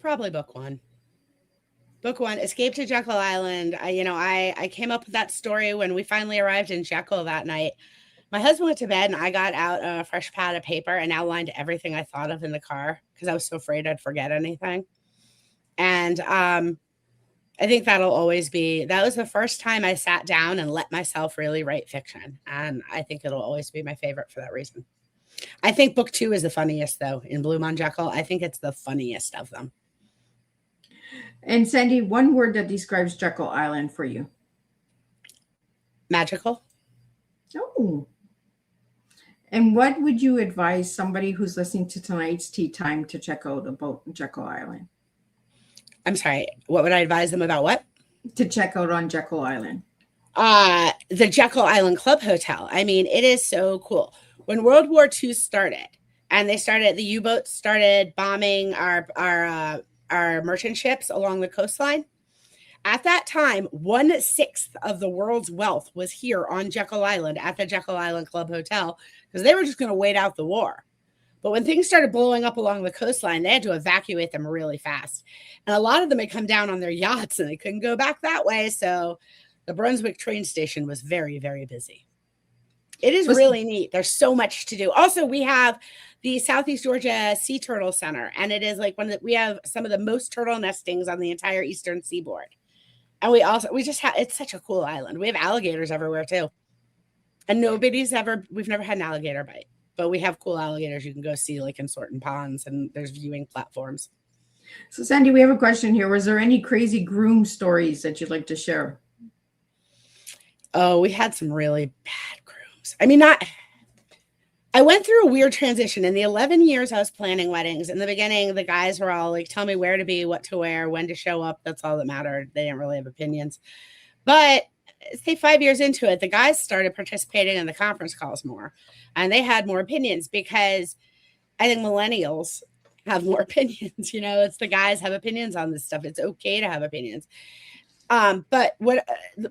Probably book one. Book one, Escape to Jekyll Island. I came up with that story when we finally arrived in Jekyll that night. My husband went to bed and I got out a fresh pad of paper and outlined everything I thought of in the car because I was so afraid I'd forget anything. And I think that was the first time I sat down and let myself really write fiction. And I think it'll always be my favorite for that reason. I think book 2 is the funniest, though, In Bloom on Jekyll. I think it's the funniest of them. And Sandy, one word that describes Jekyll Island for you? Magical. Oh. And what would you advise somebody who's listening to tonight's Tea Time to check out about Jekyll Island? I'm sorry, what would I advise them about what? To check out on Jekyll Island. The Jekyll Island Club Hotel. I mean, it is so cool. When World War II started, and the U-boats started bombing our merchant ships along the coastline, at that time, 1/6 of the world's wealth was here on Jekyll Island at the Jekyll Island Club Hotel because they were just going to wait out the war. But when things started blowing up along the coastline, they had to evacuate them really fast. And a lot of them had come down on their yachts and they couldn't go back that way. So the Brunswick train station was very, very busy. It is really neat. There's so much to do. Also, we have the Southeast Georgia Sea Turtle Center. And it is like we have some of the most turtle nestings on the entire eastern seaboard. And it's such a cool island. We have alligators everywhere too. And we've never had an alligator bite. But we have cool alligators you can go see, like in certain ponds, and there's viewing platforms. So, Sandy, we have a question here. Was there any crazy groom stories that you'd like to share? Oh, we had some really bad grooms. I mean, I went through a weird transition. In the 11 years I was planning weddings, in the beginning, the guys were all like, tell me where to be, what to wear, when to show up. That's all that mattered. They didn't really have opinions. But say 5 years into it, the guys started participating in the conference calls more, and they had more opinions because I think millennials have more opinions. It's the guys have opinions on this stuff. It's okay to have opinions. But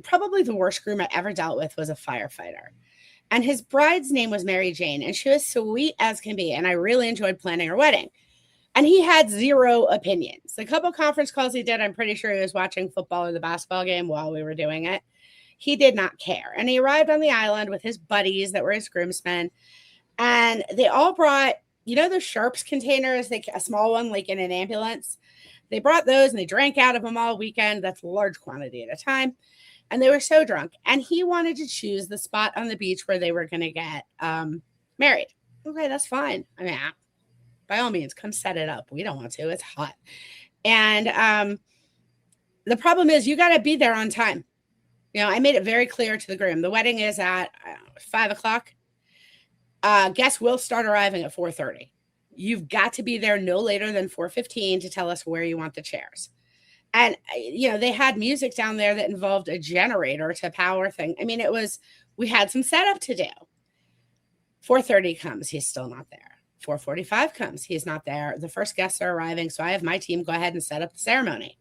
probably the worst groom I ever dealt with was a firefighter, and his bride's name was Mary Jane, and she was sweet as can be. And I really enjoyed planning her wedding. And he had zero opinions. The couple conference calls he did, I'm pretty sure he was watching football or the basketball game while we were doing it. He did not care. And he arrived on the island with his buddies that were his groomsmen. And they all brought, those Sharps containers, a small one, like in an ambulance. They brought those and they drank out of them all weekend. That's a large quantity at a time. And they were so drunk. And he wanted to choose the spot on the beach where they were going to get married. Okay, that's fine. I mean, by all means, come set it up. We don't want to. It's hot. And the problem is you got to be there on time. I made it very clear to the groom. The wedding is at 5 o'clock. guests will start arriving at 4:30. You've got to be there no later than 4:15 to tell us where you want the chairs. And, they had music down there that involved a generator to power thing. I mean, we had some setup to do. 4:30 comes, he's still not there. 4:45 comes, he's not there. The first guests are arriving, so I have my team go ahead and set up the ceremony.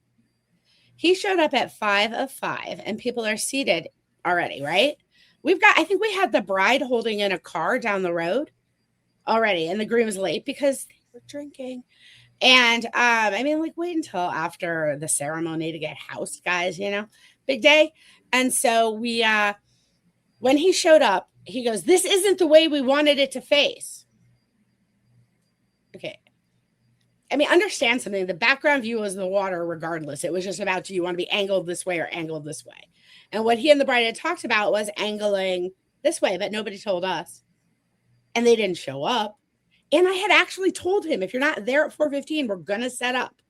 He showed up at 5:05, and people are seated already, right? I think we had the bride holding in a car down the road already, and the groom was late because they were drinking. And wait until after the ceremony to get housed, guys, big day. And so when he showed up, he goes, "This isn't the way we wanted it to face." Okay. Understand something. The background view was the water regardless. It was just about, do you want to be angled this way or angled this way? And what he and the bride had talked about was angling this way, but nobody told us. And they didn't show up. And I had actually told him, if you're not there at 4:15, we're going to set up.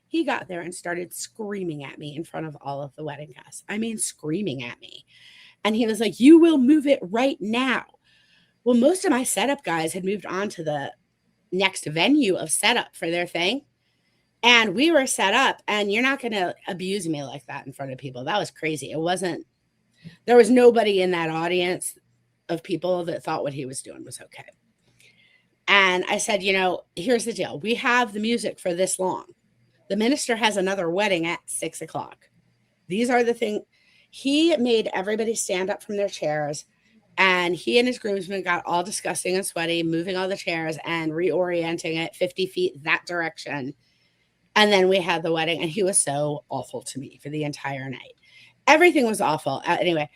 He got there and started screaming at me in front of all of the wedding guests. Screaming at me. And he was like, "You will move it right now." Well, most of my setup guys had moved on to the next venue of setup for their thing. And we were set up, and you're not going to abuse me like that in front of people. That was crazy. There was nobody in that audience of people that thought what he was doing was okay. And I said, here's the deal. We have the music for this long. The minister has another wedding at 6:00. These are the things. He made everybody stand up from their chairs, and he and his groomsmen got all disgusting and sweaty, moving all the chairs and reorienting it 50 feet that direction. And then we had the wedding, and he was so awful to me for the entire night. Everything was awful. Anyway,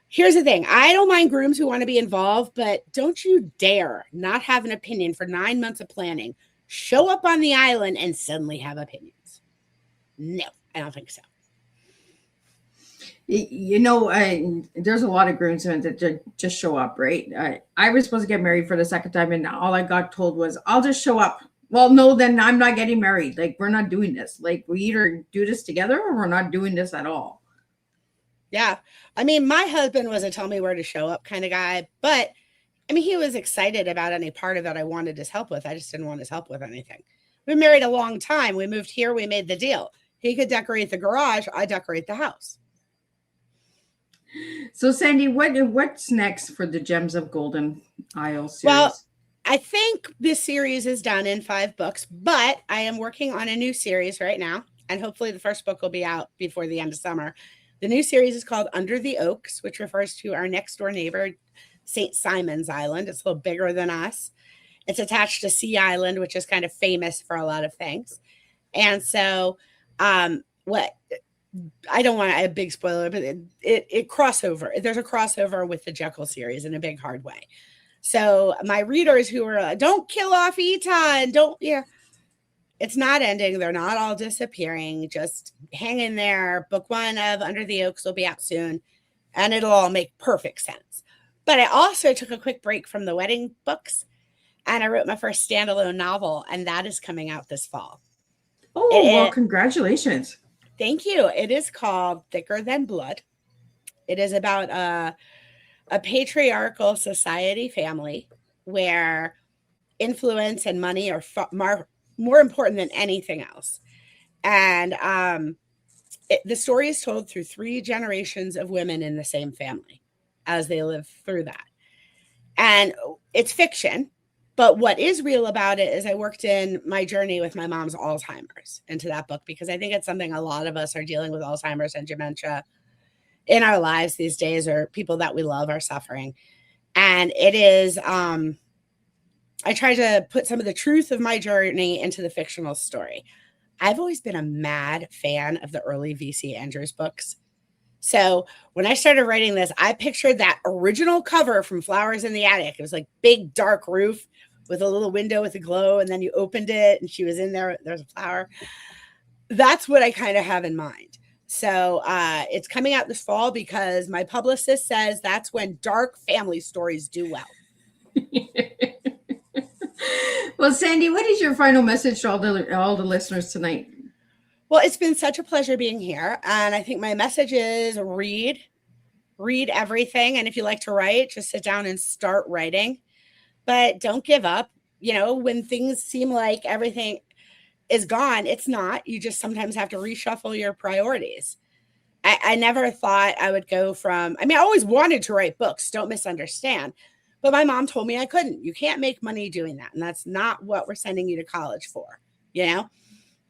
here's the thing. I don't mind grooms who want to be involved, but don't you dare not have an opinion for 9 months of planning. Show up on the island and suddenly have opinions. No, I don't think so. There's a lot of groomsmen that just show up, right? I was supposed to get married for the second time, and all I got told was, "I'll just show up." Well, no, then I'm not getting married. Like, we're not doing this. Like, we either do this together or we're not doing this at all. Yeah. My husband was a tell me where to show up kind of guy, but he was excited about any part of it I wanted his help with. I just didn't want his help with anything. We were married a long time. We moved here. We made the deal. He could decorate the garage. I decorate the house. So, Sandy, what's next for the Gems of Golden Isle series? Well, I think this series is done in 5 books, but I am working on a new series right now, and hopefully the first book will be out before the end of summer. The new series is called Under the Oaks, which refers to our next door neighbor, St. Simon's Island. It's a little bigger than us. It's attached to Sea Island, which is kind of famous for a lot of things. And so I don't want a big spoiler, but it crossover. There's a crossover with the Jekyll series in a big, hard way. So my readers who are don't kill off Eton, it's not ending. They're not all disappearing. Just hang in there. Book 1 of Under the Oaks will be out soon, and it'll all make perfect sense. But I also took a quick break from the wedding books, and I wrote my first standalone novel, and that is coming out this fall. Oh, well, congratulations. Thank you. It is called Thicker Than Blood. It is about a patriarchal society family where influence and money are more important than anything else. And the story is told through 3 generations of women in the same family as they live through that. And it's fiction, but what is real about it is I worked in my journey with my mom's Alzheimer's into that book, because I think it's something a lot of us are dealing with, Alzheimer's and dementia in our lives these days, or people that we love are suffering. And it is, I try to put some of the truth of my journey into the fictional story. I've always been a mad fan of the early V.C. Andrews books. So when I started writing this, I pictured that original cover from Flowers in the Attic. It was like big dark roof with a little window with a glow, and then you opened it and she was in there. There's a flower. That's what I kind of have in mind. So it's coming out this fall because my publicist says that's when dark family stories do well. Well, Sandy, what is your final message to all the listeners tonight? Well, it's been such a pleasure being here. And I think my message is read everything. And if you like to write, just sit down and start writing. but don't give up. You know, when things seem like everything is gone, it's not. You just sometimes have to reshuffle your priorities. I never thought I would go from, I mean, I always wanted to write books, don't misunderstand. But my mom told me I couldn't. You can't make money doing that. And that's not what we're sending you to college for, you know?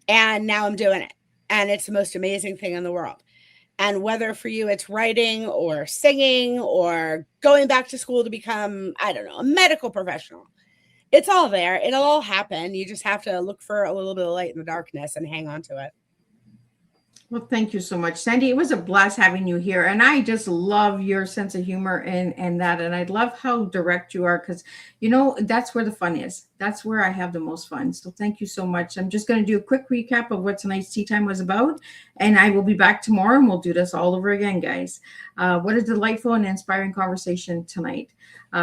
And now I'm doing it. And it's the most amazing thing in the world. And whether for you it's writing or singing or going back to school to become, I don't know, a medical professional, it's all there. It'll all happen. You just have to look for a little bit of light in the darkness and hang on to it. Well, thank you so much, Sandy. It was a blast having you here. And I just love your sense of humor and that. And I love how direct you are, because, you know, that's where the fun is. That's where I have the most fun. So thank you so much. I'm just going to do a quick recap of what tonight's tea time was about. And I will be back tomorrow and we'll do this all over again, guys. What a delightful and inspiring conversation tonight.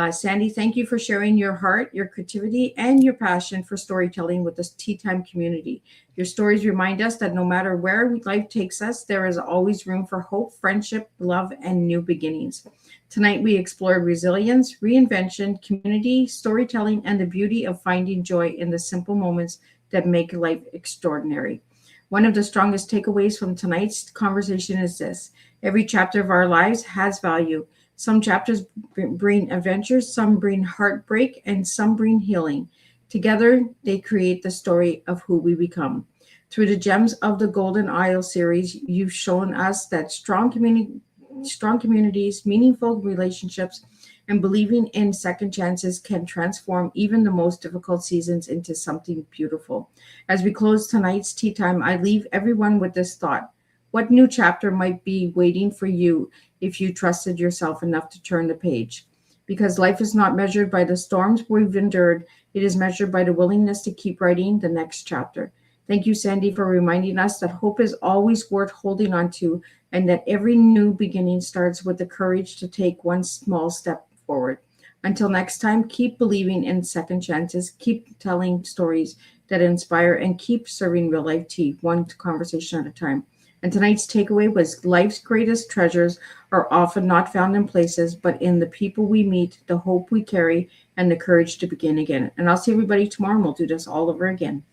Sandy, thank you for sharing your heart, your creativity, and your passion for storytelling with this Tea Time community. Your stories remind us that no matter where life takes us, there is always room for hope, friendship, love, and new beginnings. Tonight, we explored resilience, reinvention, community, storytelling, and the beauty of finding joy in the simple moments that make life extraordinary. One of the strongest takeaways from tonight's conversation is this: every chapter of our lives has value. Some chapters bring adventures, some bring heartbreak, and some bring healing. Together, they create the story of who we become. Through the Gems of the Golden Isle series, you've shown us that strong communities, meaningful relationships, and believing in second chances can transform even the most difficult seasons into something beautiful. As we close tonight's tea time, I leave everyone with this thought: what new chapter might be waiting for you if you trusted yourself enough to turn the page? Because life is not measured by the storms we've endured, it is measured by the willingness to keep writing the next chapter. Thank you, Sandy, for reminding us that hope is always worth holding on to, and that every new beginning starts with the courage to take one small step forward. Until next time, keep believing in second chances, keep telling stories that inspire, and keep serving real life tea, one conversation at a time. And tonight's takeaway was life's greatest treasures are often not found in places, but in the people we meet, the hope we carry, and the courage to begin again. And I'll see everybody tomorrow, and we'll do this all over again.